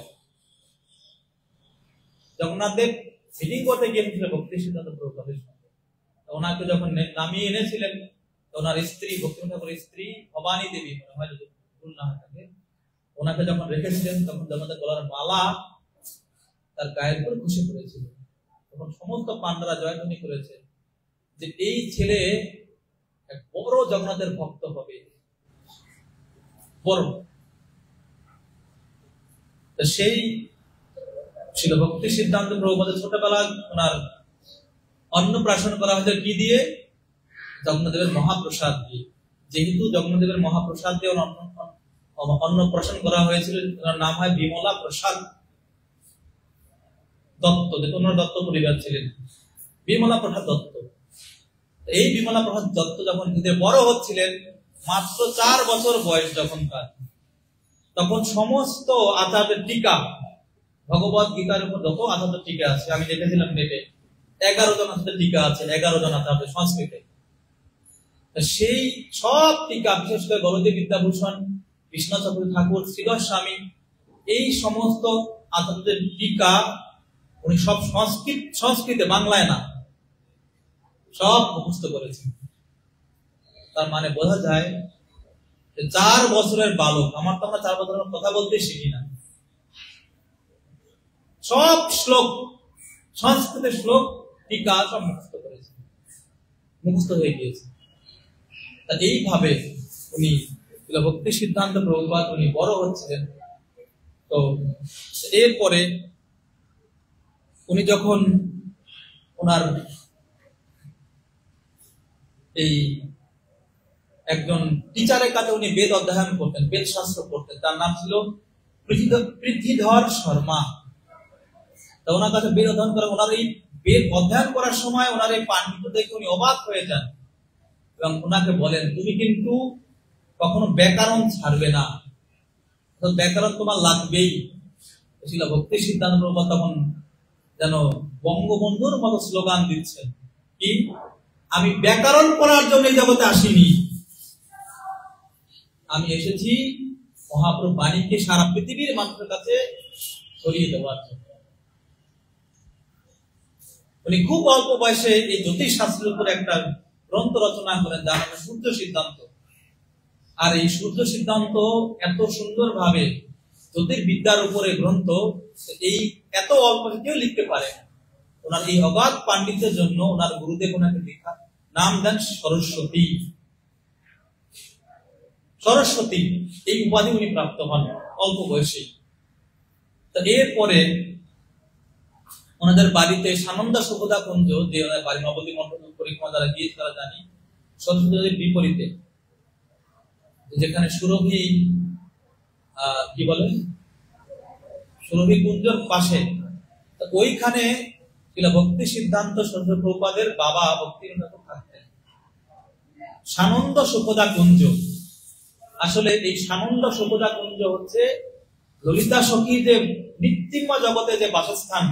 জগন্নাথ দেব মিটিং করতে গিয়েছিল ভক্তি সিদ্ধান্ত প্রভুপাদের সঙ্গে, ওনাকে যখন নামিয়ে এনেছিলেন, ওনার স্ত্রী ভক্তি ঠাকুরের স্ত্রী ভবানী দেবী, মনে হয় যদি ভুল না হয়ে থাকে, ওনাকে যখন রেখেছিলেন, তখন জগন্নাথ গলার মালা তার গায়ের উপর খুশি করেছিল। তখন সমস্ত পান্ডারা জয়ধ্বনি করেছে যে এই ছেলে এক বড় জগন্নাথের ভক্ত হবে, বড়। সেই ছিল ভক্তি সিদ্ধান্ত প্রভুপাদের ছোটবেলা ওনার অন্নপ্রাশন করা হয়েছে কি দিয়ে, জগন্নাথদেবের মহাপ্রসাদ দিয়ে। যেহেতু জগন্নাথদেবের মহাপ্রসাদ দিয়ে অন্নপ্রাশন করা হয়েছিল, ওনার নাম হয় বিমলা প্রসাদ দত্ত। যেহেতু ওনার দত্ত পরিবার ছিলেন, বিমলা প্রসাদ দত্ত। এই বিমলা প্রসাদ দত্ত যখন ধীরে বড় হচ্ছিলেন, মাত্র 4 বছর বয়স যখন তার, তখন সমস্ত আচার্যের টিকা, ভগবত গীতার উপর যত আচার্য টিকা আছে, আমি দেখেছিলাম নেটে, 11 জন আচার্য টিকা আছে, 11 জন আচার্য সংস্কৃতে। সেই সব টিকা, বিশেষ করে গরদেব বিদ্যাভূষণ, বিশ্বনাথ চক্রবর্তী ঠাকুর, শ্রীধর, এই সমস্ত আচার্যদের টিকা উনি সব সংস্কৃতে, বাংলায় না, সব মুখস্থ করেছেন। তার মানে বোঝা যায় যে 4 বছরের বালক, আমার তো আমরা 4 বছরের কথা বলতে শিখি না, সব শ্লোক, সংস্কৃতের শ্লোক টিকা সব মুখস্থ করেছে, মুখস্থ হয়ে গিয়েছে। এইভাবে উনি ভক্তি সিদ্ধান্ত প্রভুপাদ উনি বড় হচ্ছিলেন। তো এরপরে উনি যখন ওনার এই একজন টিচারের কাছে উনি বেদ অধ্যয়ন করতেন, বেদ শাস্ত্র করতেন, তার নাম ছিল পৃথ্বীধর শর্মা। তা ওনার কাছে বেদ অধ্যয়ন করে, ওনার এই বেদ অধ্যয়ন করার সময় ওনার এই পাণ্ডিত্য দেখে উনি অবাক হয়ে যান এবং ওনাকে বলেন, তুমি কিন্তু কখনো ব্যাকরণ ছাড়বে না, ব্যাকরণ তোমার লাগবেই। ছিল ভক্তি সিদ্ধান্ত প্রভুপাদ তখন যেন বঙ্গবন্ধুর মতো স্লোগান দিচ্ছেন, কি, আমি ব্যাকরণ করার জন্য এই জগতে আসিনি, আমি এসেছি মহাপ্রভু বাণীকে সারা পৃথিবীর মানুষের কাছে ছড়িয়ে দেওয়ার জন্য। উনি খুব অল্প বয়সে এই জ্যোতিষ শাস্ত্রের উপর একটা গ্রন্থ রচনা করেন, যার নাম সূর্য সিদ্ধান্ত। আর এই সূর্য সিদ্ধান্ত এত সুন্দরভাবে জ্যোতির্বিদ্যার উপরে গ্রন্থ, এই এত অল্প কেউ লিখতে পারে না। ওনার এই অগাধ পাণ্ডিত্যের জন্য ওনার গুরুদেব ওনাকে লেখা নাম দেন সরস্বতী। সরস্বতী এই উপাধি উনি প্রাপ্ত হন অল্প বয়সে। এরপরে ওনাদের বাড়িতে সানন্দা সুখদা কুঞ্জ, যে ওনার বাড়ি নবদ্বীপ মন্ডল পরিক্রমা দ্বারা গিয়েছে তারা জানি, সরস্বতী নদীর বিপরীতে, যেখানে সুরভি কি বলে সুরভি কুঞ্জর পাশে, ওইখানে ভক্তি সিদ্ধান্ত সরস্বতী প্রভুপাদের বাবা ভক্তি থাকতেন। সানন্দ সুখদা কুঞ্জ, আসলে এই সানন্দ সুখদা কুঞ্জ হচ্ছে ললিতা সখী যে নিত্যিময় জগতে যে বাসস্থান,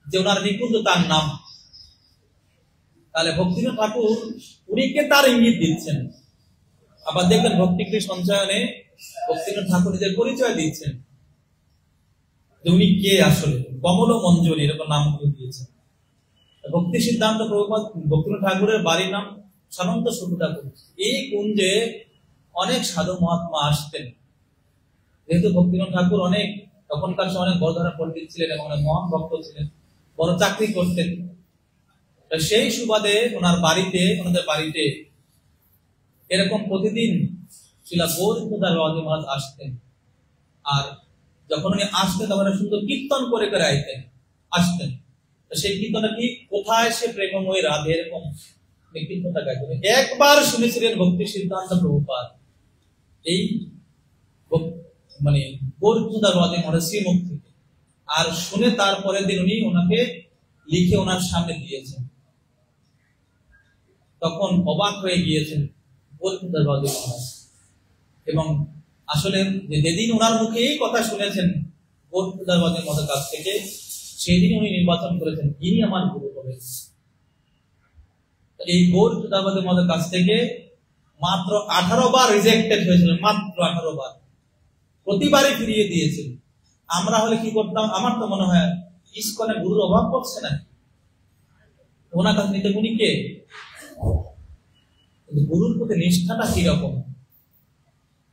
যে ওনার নিকুঞ্জ তার নাম। তাহলে ভক্তিনাথ ঠাকুর উনিকে তার ইঙ্গিত দিচ্ছেন। আবার দেখবেন ভক্তিকৃ সঞ্চয়নে ভক্তিনাথ ঠাকুর নিজের পরিচয় দিচ্ছেন যে উনি কে, আসলে কমল মঞ্জুরি এরকম নাম দিয়েছেন। ভক্তি সিদ্ধান্ত প্রভুপাদ ভক্তিনাথ ঠাকুরের বাড়ির নাম সানন্দ সুখদা কুঞ্জ। এই কুঞ্জে অনেক সাধু মহাত্মা আসতেন। যেহেতু ভক্তিনাথ ঠাকুর অনেক তখনকার সময় অনেক বড় ধরনের পণ্ডিত ছিলেন এবং অনেক মহান ভক্ত ছিলেন, বড় চাকরি করতেন। সেই সুবাদে ওনাদের বাড়িতে এরকম প্রতিদিন শিলা গৌরদার মহারাজ আসতেন। আর যখন উনি আসতেন তখন সুন্দর কীর্তন করে করে আসতেন। সেই কীর্তনটা কি, কোথায় সে প্রেমময়ী রাধে, এরকম কীর্তনটা গাইতেন। একবার শুনেছিলেন ভক্তি সিদ্ধান্ত প্রভুপাদ এই গৌরদার মহারাজ শ্রীমুখ থেকে, আর শুনে তারপরের দিন উনি ওনাকে লিখে ওনার সামনে দিয়েছেন। তখন অবাক হয়ে গিয়েছেন গৌরদার মহারাজ, এবং আসলে যেদিন ওনার মুখে এই কথা শুনেছেন গৌরদার মহারাজের কাছ থেকে, সেদিন উনি নির্বাচন করেছেন ইনি আমার গুরু হবে। এই গৌরদার মহারাজের কাছ থেকে মাত্র 18 বার রিজেক্টেড হয়েছিল, মাত্র 18 বার। প্রতিবারই ফিরিয়ে দিয়েছিল। আমরা হলে কি করতাম? আমার তো মনে হয় ইসকনে গুরুর অভাব পড়ছে না, ওনার কাছে নিতে উনি কে, গুরুর প্রতি নিষ্ঠাটা কিরকম।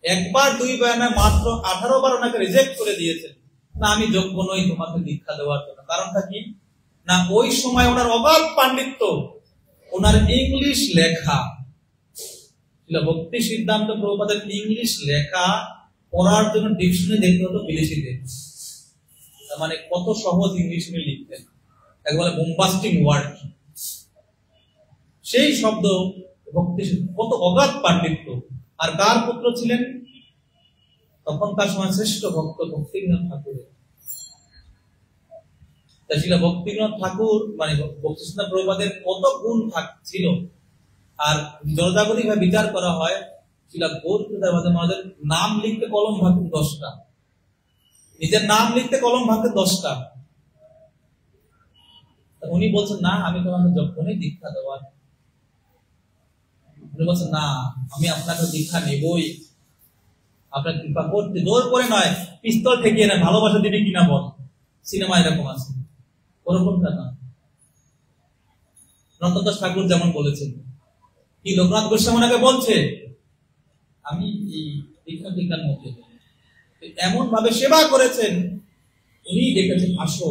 একবার দুইবার না, মাত্র 18 বার ওনাকে রিজেক্ট করে দিয়েছেন। না, আমি যোগ্য নই তোমাকে দীক্ষা দেওয়ার জন্য। কারণটা কি না, ওই সময় ওনার অগাধ পাণ্ডিত্য, ওনার ইংলিশ লেখা, ভক্তি সিদ্ধান্ত প্রভুপাদের ইংলিশ লেখা পড়ার জন্য ডিকশনারি দেখতে হতো বিদেশিদের। মানে কত সহজ ইংলিশ উনি লিখতেন, একবারে বোম্বাস্টিং ওয়ার্ড, সেই শব্দ ভক্তি, কত অগাধ পাণ্ডিত্য। আর কার পুত্র ছিলেন? তখনকার সময় শ্রেষ্ঠ ভক্ত ভক্তিনাথ ঠাকুরের। ভক্তিনাথ ঠাকুর মানে ভক্তি সিদ্ধান্ত প্রভুপাদের কত গুণ ছিল। আর জনজাগতিক ভাবে বিচার করা হয়, গৌরদার নাম লিখতে কলম ভাঙতেন 10টা, নিজের নাম লিখতে কলম ভাঙতেন 10টা। উনি বলছেন না, আমি তোমাকে যখনই দীক্ষা দেওয়ার, উনি বলছেন না, আমি আপনাকে দীক্ষা নেবই, আপনার কৃপা করতে, জোর করে নয়, পিস্তল ঠেকিয়ে না, ভালোবাসা দিবি কিনা বল, সিনেমা এরকম আছে, ওরকমটা না। নন্দদাস ঠাকুর যেমন বলেছেন, কি লোকনাথ গোস্বামী ওনাকে বলছে, আমি এই দীক্ষা দীক্ষার মধ্যে এমন ভাবে সেবা করেছেন, উনি ডেকেছেন আসো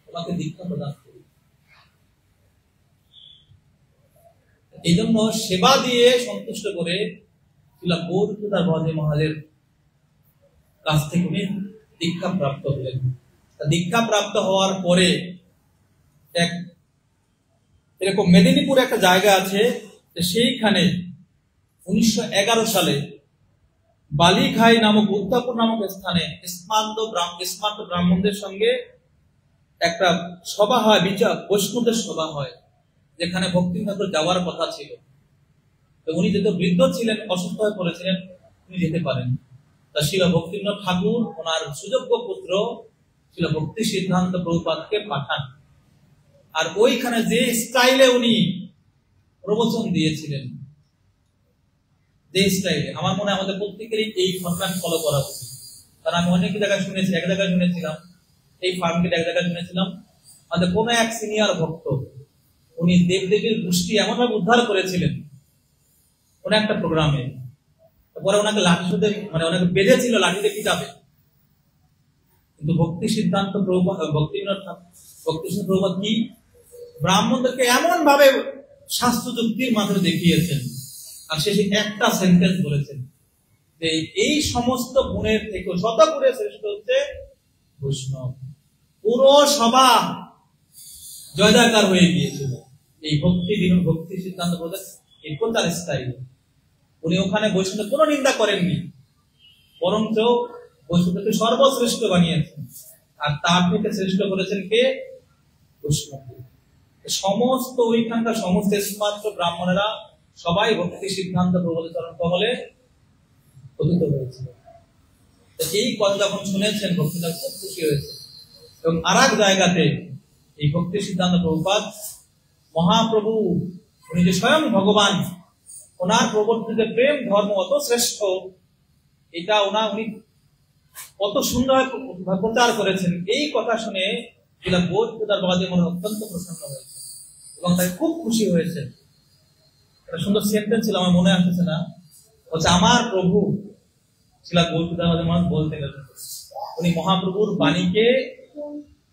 তোমাকে দীক্ষা প্রদান করি। এই জন্য সেবা দিয়ে সন্তুষ্ট করে গৌরদার মহারাজের কাছ থেকে উনি দীক্ষা প্রাপ্ত হলেন। দীক্ষা প্রাপ্ত হওয়ার পরে এরকম মেদিনীপুর একটা জায়গা আছে, সেইখানে 1911 সালে বালিখাই নামক উত্তাপুর নামক স্থানে স্মান্ত ব্রাহ্মণদের সঙ্গে একটা সভা হয়, বিচার বৈষ্ণবদের সভা হয়, যেখানে ভক্তি ঠাকুর যাওয়ার কথা ছিল। তো উনি যেহেতু বৃদ্ধ ছিলেন, অসুস্থ হয়ে পড়েছিলেন, উনি যেতে পারেন। তা শিল ভক্তিনাথ ঠাকুর ওনার সুযোগ্য পুত্র শিল ভক্তি সিদ্ধান্ত প্রভুপাদকে পাঠান। আর ওইখানে যে স্টাইলে উনি প্রবচন দিয়েছিলেন, যে স্টাইলে, আমার মনে হয় আমাদের প্রত্যেকেরই এই ফরম্যাট ফলো করা উচিত। কারণ আমি অনেক জায়গায় শুনেছি, এক জায়গায় শুনেছিলাম, এই ফার্মকে এক জায়গায় শুনেছিলাম, আমাদের কোন এক সিনিয়র ভক্ত উনি দেবদেবীর গোষ্ঠী এমন ভাবে উদ্ধার করেছিলেন কোন একটা প্রোগ্রামে। পরে ওনাকে লাঠি সাথে মানে ওনাকে বেঁধেছিল লাঠিতে পিটাবে, কিন্তু ভক্তি সিদ্ধান্ত প্রভুপাদ কি ব্রাহ্মণদেরকে এমন ভাবে শাস্ত্র যুক্তির মাধ্যমে দেখিয়েছেন, আর শেষে একটা সেন্টেন্স বলেছেন যে এই সমস্ত গুণের থেকে শত গুণে শ্রেষ্ঠ হচ্ছে বৈষ্ণব। পুরো সভা জয়দাকার হয়ে গিয়েছিল এই ভক্তি সিদ্ধান্ত এই প্রচার স্টাইল। উনি ওখানে বৈষ্ণব কোনো নিন্দা করেননি, বরঞ্চ বৈষ্ণবকে সর্বশ্রেষ্ঠ বানিয়েছেন, আর তার থেকে শ্রেষ্ঠ করেছেন কে? বৈষ্ণব। সমস্ত ওইখানকার সমস্ত একমাত্র ব্রাহ্মণেরা সবাই ভক্তি সিদ্ধান্ত প্রভুপাদের চরণ কমলে পতিত হয়েছিল। এই কথা যখন শুনেছেন ভক্তিটা খুব খুশি হয়েছে। এবং আর এক জায়গাতে এই ভক্তি সিদ্ধান্ত প্রভুপাদ মহাপ্রভু উনি যে স্বয়ং ভগবান, ওনার প্রবর্তিত প্রেম ধর্ম অত শ্রেষ্ঠ, এটা উনি কত সুন্দর প্রচার করেছেন, এই কথা শুনে যিনি বোধ প্রচার বাবাদের মনে অত্যন্ত প্রসন্ন হয়েছে এবং তাই খুব খুশি হয়েছে। একটা সুন্দর সেন্টেন্স ছিল, আমার মনে আসছে না, হচ্ছে আমার প্রভু ছিল বোধ প্রচার বাবাদের মনে বলতে গেলেন, উনি মহাপ্রভুর বাণীকে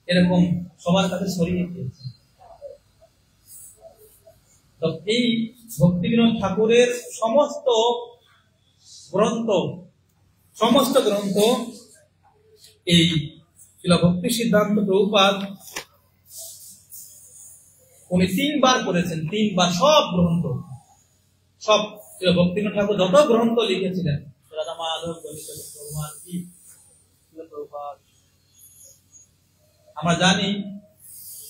এরকম সবার কাছে ছড়িয়ে দিয়েছেন। তো এই ভক্তি বিনোদ ঠাকুরের সমস্ত গ্রন্থ এই ভক্তি সিদ্ধান্ত প্রভুপাদ উনি 3 বার করেছেন, 3 বার সব গ্রন্থ, সব ভক্তি বিনোদ ঠাকুর যত গ্রন্থ লিখেছিলেন, রাধা মাধব ভগবান কি প্রভুপাদ। আমরা জানি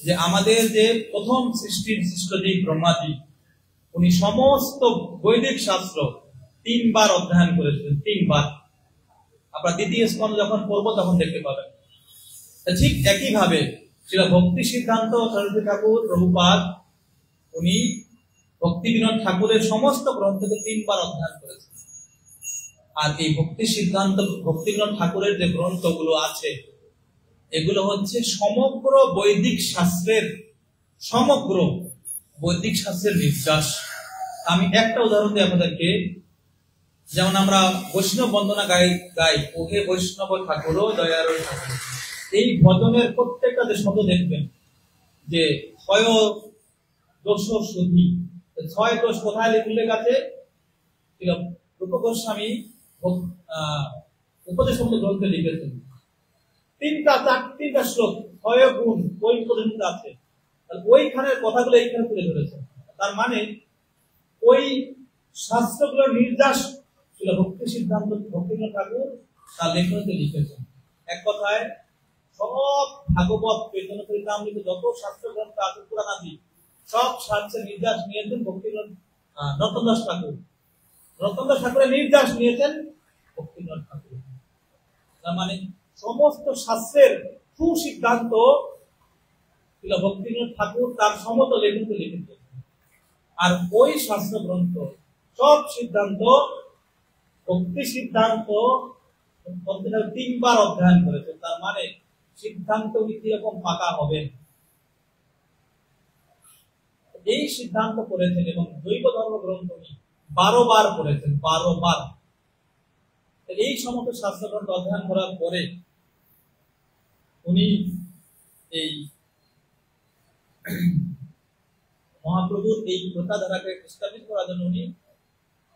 যে আমাদের যে প্রথম সৃষ্টির সৃষ্টজীব ব্রহ্মাজি, উনি সমস্ত বৈদিক শাস্ত্র 3 বার অধ্যয়ন করেছিলেন, 3 বার। আপনার দ্বিতীয় স্কন্ধ যখন পড়বো তখন দেখতে পাবেন। ঠিক একইভাবে ভক্তি সিদ্ধান্ত সরস্বতী ঠাকুর প্রভুপাদ উনি ভক্তি বিনোদ ঠাকুরের সমস্ত গ্রন্থকে 3 বার অধ্যয়ন করেছেন। আর এই ভক্তি বিনোদ ঠাকুরের যে গ্রন্থগুলো আছে, এগুলো হচ্ছে সমগ্র বৈদিক শাস্ত্রের নির্যাস। আমি একটা উদাহরণ দিই আপনাদেরকে। যেমন আমরা বৈষ্ণব বন্দনা গাই ওহে বৈষ্ণব ঠাকুর দয়ার ঠাকুর, এই ভজনের প্রত্যেকটা যে শব্দ দেখবেন যে ছয় দোষ শুদ্ধি, 6 দোষ কোথায় উল্লেখ আছে? রূপ গোস্বামী উপদেশ গ্রন্থে লিখেছেন, 3টা শ্লোক 6 গুণ ওই পর্যন্ত আছে, ওইখানের কথাগুলো এইখানে তুলে ধরেছে। তার মানে ওই শাস্ত্রগুলোর নির্যাস ছিল ভক্তি সিদ্ধান্ত ভক্তিবিনোদ ঠাকুর তার লেখনীতে লিখেছেন। এক কথায় সব ভাগবত চৈতন্য চরিতামৃত যত শাস্ত্র গ্রন্থ আছে পুরাণাদি সব শাস্ত্রের নির্যাস নিয়েছেন ভক্তিবিনোদ নরোত্তম দাস ঠাকুর। নরোত্তম দাস ঠাকুরের নির্যাস নিয়েছেন ভক্তিবিনোদ ঠাকুর। তার মানে সমস্ত শাস্ত্রের সুসিদ্ধান্ত ভক্তিবিনোদ ঠাকুর তার সমত লেখনীতে লিখেছেন। আর ওই শাস্ত্র গ্রন্থ সব সিদ্ধান্ত ভক্তি সিদ্ধান্ত 3 বার অধ্যয়ন করেছেন। তার মানে সিদ্ধান্ত উনি কিরকম পাকা হবেন এই সিদ্ধান্ত করেছেন। এবং দৈব ধর্ম গ্রন্থ উনি 12 বার করেছেন, 12 বার। এই সমস্ত শাস্ত্র গ্রন্থ অধ্যয়ন করার পরে উনি এই মহাপ্রভুর এই প্রথাধারাকে স্থাপিত করার জন্য উনি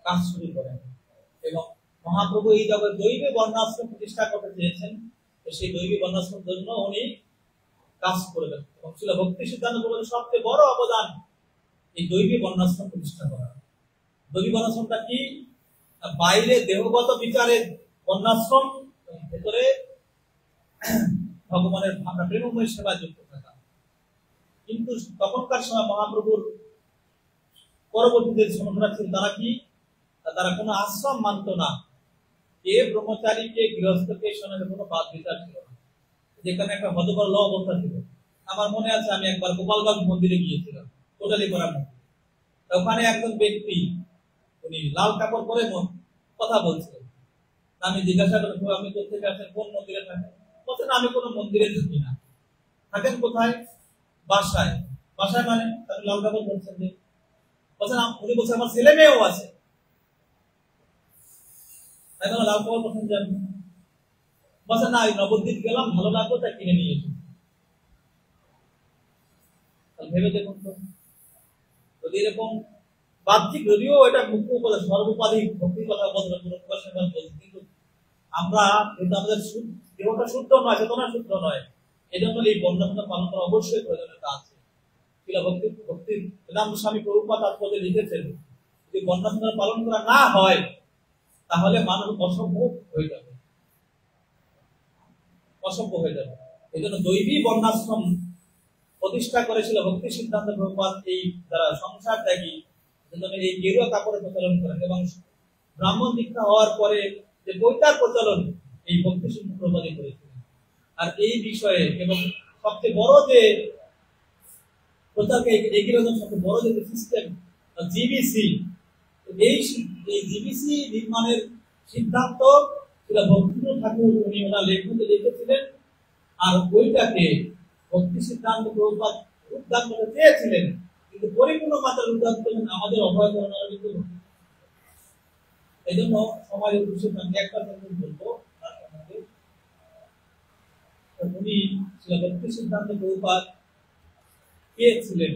কাজ শুরু করেন। এবং মহাপ্রভু এই জগৎ দৈবী বর্ণাশ্রম প্রতিষ্ঠা করতে চেয়েছেন, সেই দৈবী বর্ণাশ্রমের জন্য উনি কাজ করবেন। এবং ছিল ভক্তি সিদ্ধান্ত প্রভুদের সবচেয়ে বড় অবদান এই দৈবী বর্ণাশ্রম প্রতিষ্ঠা করা। দৈবী বর্ণাশ্রমটা কি? বাইরে দেহগত বিচারের বর্ণাশ্রম, ভেতরে ভগবানের প্রেমময় সেবা যুক্ত থাকা। কিন্তু তখনকার সময় মহাপ্রভুর পরবর্তীতে সমস্যা ছিল, তারা কি তারা কোনো আশ্রম মানত না, কে ব্রহ্মচারী কে গৃহস্থকে সঙ্গে কোনো বাদ বিচার ছিল না, যেখানে একটা হতবল অবস্থা ছিল। আমার মনে আছে আমি একবার গোপালগঞ্জ মন্দিরে গিয়েছিলাম, টোটালি করা মন্দির। ওখানে একজন ব্যক্তি উনি লাল কাপড় পরে কথা বলছিলেন। আমি জিজ্ঞাসা করলাম আপনি কোথেকে আসেন, কোন মন্দিরে থাকেন? বলছেন আমি কোনো মন্দিরে থাকি না। থাকেন কোথায়? বাসায়। বাসায় মানে তাহলে লাল কাপড় বলছেন যে, বলছেন উনি বলছেন আমার ছেলে মেয়েও আছে। তাই না, লাভ পাওয়ার পছন্দ জানি বলছে না, নবদ্বীপ গেলাম, ভালো লাগলো তাই কিনে নিয়ে এসেছি। ভেবে দেখুন তো, যদি এরকম বাহ্যিক, যদিও এটা মুখ্য বলে সর্বোপাধি ভক্তির কথা বলতে কিন্তু আমরা কিন্তু আমাদের দেহটা শুদ্ধ নয়, চেতনা শুদ্ধ নয়, এই জন্য এই বর্ণনা পালন করা অবশ্যই প্রয়োজনীয়তা আছে। ভক্তি বেদান্ত স্বামী প্রভুপাদ তার পদে লিখেছেন, যদি বর্ণনা পালন করা না হয় তাহলে মানুষ অসভ্য হয়ে যাবে, অসভ্য হয়ে যাবে। এই জন্য দৈবী বর্ণাশ্রম প্রতিষ্ঠা করেছিল ভক্তি সিদ্ধান্ত প্রভুপাদ এই যারা সংসার ত্যাগী, এই গেরুয়া কাপড়ের প্রচলন করেন, এবং ব্রাহ্মণ দীক্ষা হওয়ার পরে যে বৈতার প্রচলন এই ভক্তি সিদ্ধান্ত প্রভুপাদই করেছিলেন। আর এই বিষয়ে এবং সবচেয়ে বড় যে প্রচারকে এগিয়ে রাখার সবচেয়ে বড় যে সিস্টেম জিবিসি, এই জিবিসি নির্মাণের সিদ্ধান্ত ছিল ভক্তিনাথ ঠাকুর, উনি ওনার লেখনীতে লিখেছিলেন। আর ওইটাকে ভক্তি সিদ্ধান্ত প্রভুপাদ উদ্ধার করতে চেয়েছিলেন, কিন্তু পরিপূর্ণ মাত্রার উদ্ধার করলেন আমাদের অভয় করোনার কিন্তু। এই জন্য সমাজের উদ্দেশ্যে আমি একটা বলবো, উনি ছিল ভক্তি সিদ্ধান্ত প্রভুপাদ কে ছিলেন।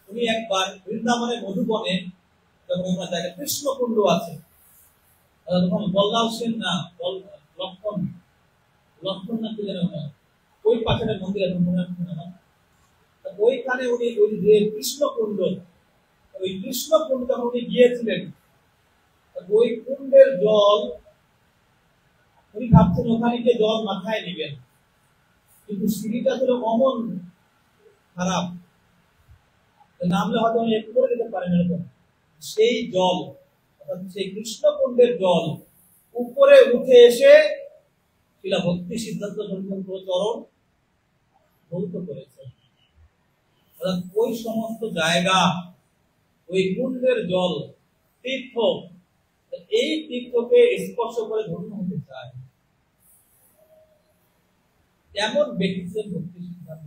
উনি একবার বৃন্দাবনের মধুবনে, যখন আমরা জায়গা কৃষ্ণকুণ্ড আছে, তখন বল্লাল সেন না লক্ষণ লক্ষণ না কি যেন ওই পাশের মন্দির আছে মনে হচ্ছে না, ওইখানে উনি ওই যে কৃষ্ণকুণ্ড, ওই কৃষ্ণকুণ্ড যখন উনি গিয়েছিলেন, ওই কুণ্ডের জল উনি ভাবছেন ওখানে গিয়ে জল মাথায় নিবেন, কিন্তু সিঁড়িটা ছিল অমন খারাপ, নামলে হয়তো আমি একটু করে দিতে পারেন এরকম। সেই জল, সেই কৃষ্ণকুণ্ডের জল উপরে উঠে এসে শিলা ভক্তি সিদ্ধান্ত চরণ ভৌত করেছে। ওই সমস্ত জায়গা, ওই কুণ্ডের জল, তীর্থ, এই তীর্থকে স্পর্শ করে ধন্য হতে চায়, এমন ব্যক্তিদের ভক্তি সিদ্ধান্ত।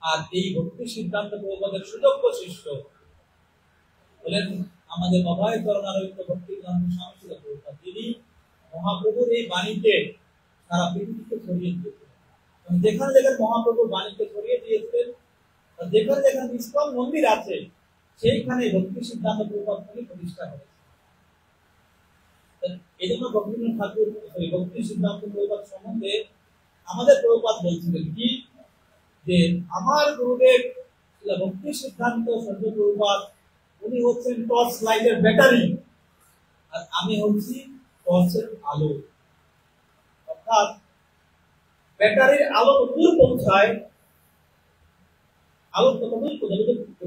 আর এই ভক্তি সিদ্ধান্ত প্রভুপাদের সুযোগ্য শিষ্য বলেন আমাদের অভয় করুণারহিত ভক্তি সিদ্ধান্ত স্বামী ছিল প্রভুপাদ। তিনি মহাপ্রভুর এই বাণীকে সারা পৃথিবীকে ছড়িয়ে দিয়েছিলেন, যেখানে যেখানে মহাপ্রভুর বাণীকে ছড়িয়ে দিয়েছিলেন, যেখানে যেখানে ইস্কন মন্দির আছে সেইখানে ভক্তি সিদ্ধান্ত প্রভুপাদ প্রতিষ্ঠা করেছে। এই জন্য রবীন্দ্রনাথ ঠাকুর ভক্তি সিদ্ধান্ত প্রভুপাদ সম্বন্ধে আমাদের প্রভুপাদ বলছিলেন কি, যে আমার গুরুদেব ভক্তি সিদ্ধান্ত সদ্য প্রভুপাদ, উনি হচ্ছেন টর্চ লাইটের ব্যাটারি, আর আমি হচ্ছি টর্চের আলো। অর্থাৎ ব্যাটারির আলো দূর পৌঁছায়, আলো ততদূর পৌঁছায়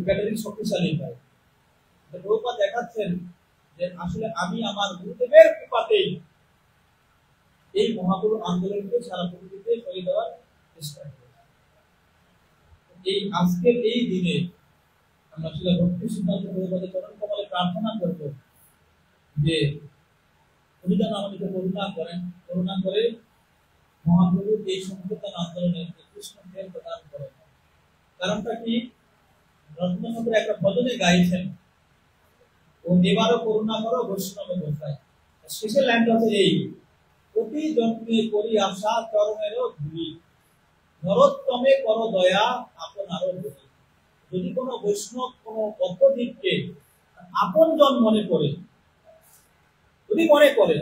ব্যাটারি শক্তিশালী হয়। প্রভুপাদ দেখাচ্ছেন যে আসলে আমি আমার গুরুদেবের কৃপাতেই এই মহাপুরুষ আন্দোলনকে সারা পৃথিবীতে ছড়িয়ে দেওয়ার চেষ্টা করি। এই আজকের এই দিনে আমরা শিলা ভক্তি সিদ্ধান্ত প্রভুপাদের চরণ কমলে প্রার্থনা করব যে উনি যেন আমাদেরকে করুণা করে মহাপ্রভুর এই সংকীর্তন আন্দোলনে কৃষ্ণ প্রেম প্রদান করেন। কারণটা কি, রত্নচন্দ্র একটা ভজনে গাইছেন, ও এবারও করুণা করো বৈষ্ণব গোসাই। শেষের লাইনটা হচ্ছে এই, প্রতি জন্মে করি আশা চরণেরও ধুলি, নরোত্তমে কর দয়া আপনারও ধুলি। যদি কোনো বৈষ্ণব কোনো বদ্ধজীবকে আপন জন মনে করে, যদি মনে করে,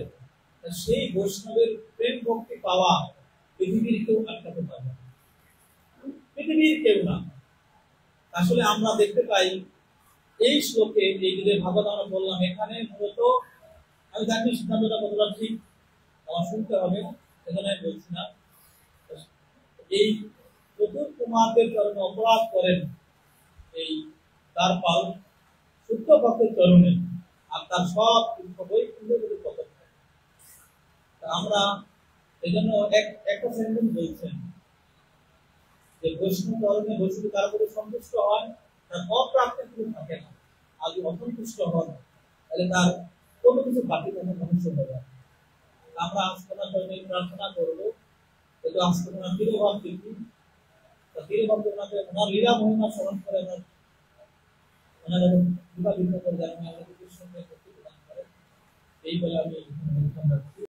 সেই বৈষ্ণবের প্রেম ভক্তি পাওয়া পৃথিবীর কেউ আটকাতে পারবে না, পৃথিবীর কেউ না। আসলে আমরা দেখতে পাই এই শ্লোকে, এই যে ভাগবত আমরা বললাম, এখানে মূলত আমি জানি সিদ্ধান্তটা কতটা ঠিক আমার শুনতে হবে, সেখানে বলছি না। এই চতুর কুমারদের চরণে অপরাধ করেন এই তার পাল শুদ্ধ ভক্তের চরণে, আর তার সব বই সুন্দর পথে। আমরা এই জন্য একটা সেন্টেন্স বলছেন যে বৈষ্ণব চরণে বৈষ্ণব তার উপরে সন্তুষ্ট হয়, তার অপ্রাপ্তের কিছু থাকে না। আর যদি অসন্তুষ্ট হন তাহলে তার কোনো কিছু বাকি থাকা মনুষ্য হবে। আমরা আজকের চরণে প্রার্থনা করবো, কিন্তু আজকে ওনার দৃঢ়ভাব দেখি, দৃঢ়ভাব ওনাকে ওনার লীলা মহিমা স্মরণ করে ওনারা বিবাহ করে যারা কৃষ্ণকে ভক্তি প্রদান করে। এই বলে আমি এখানে বক্তব্য রাখছি।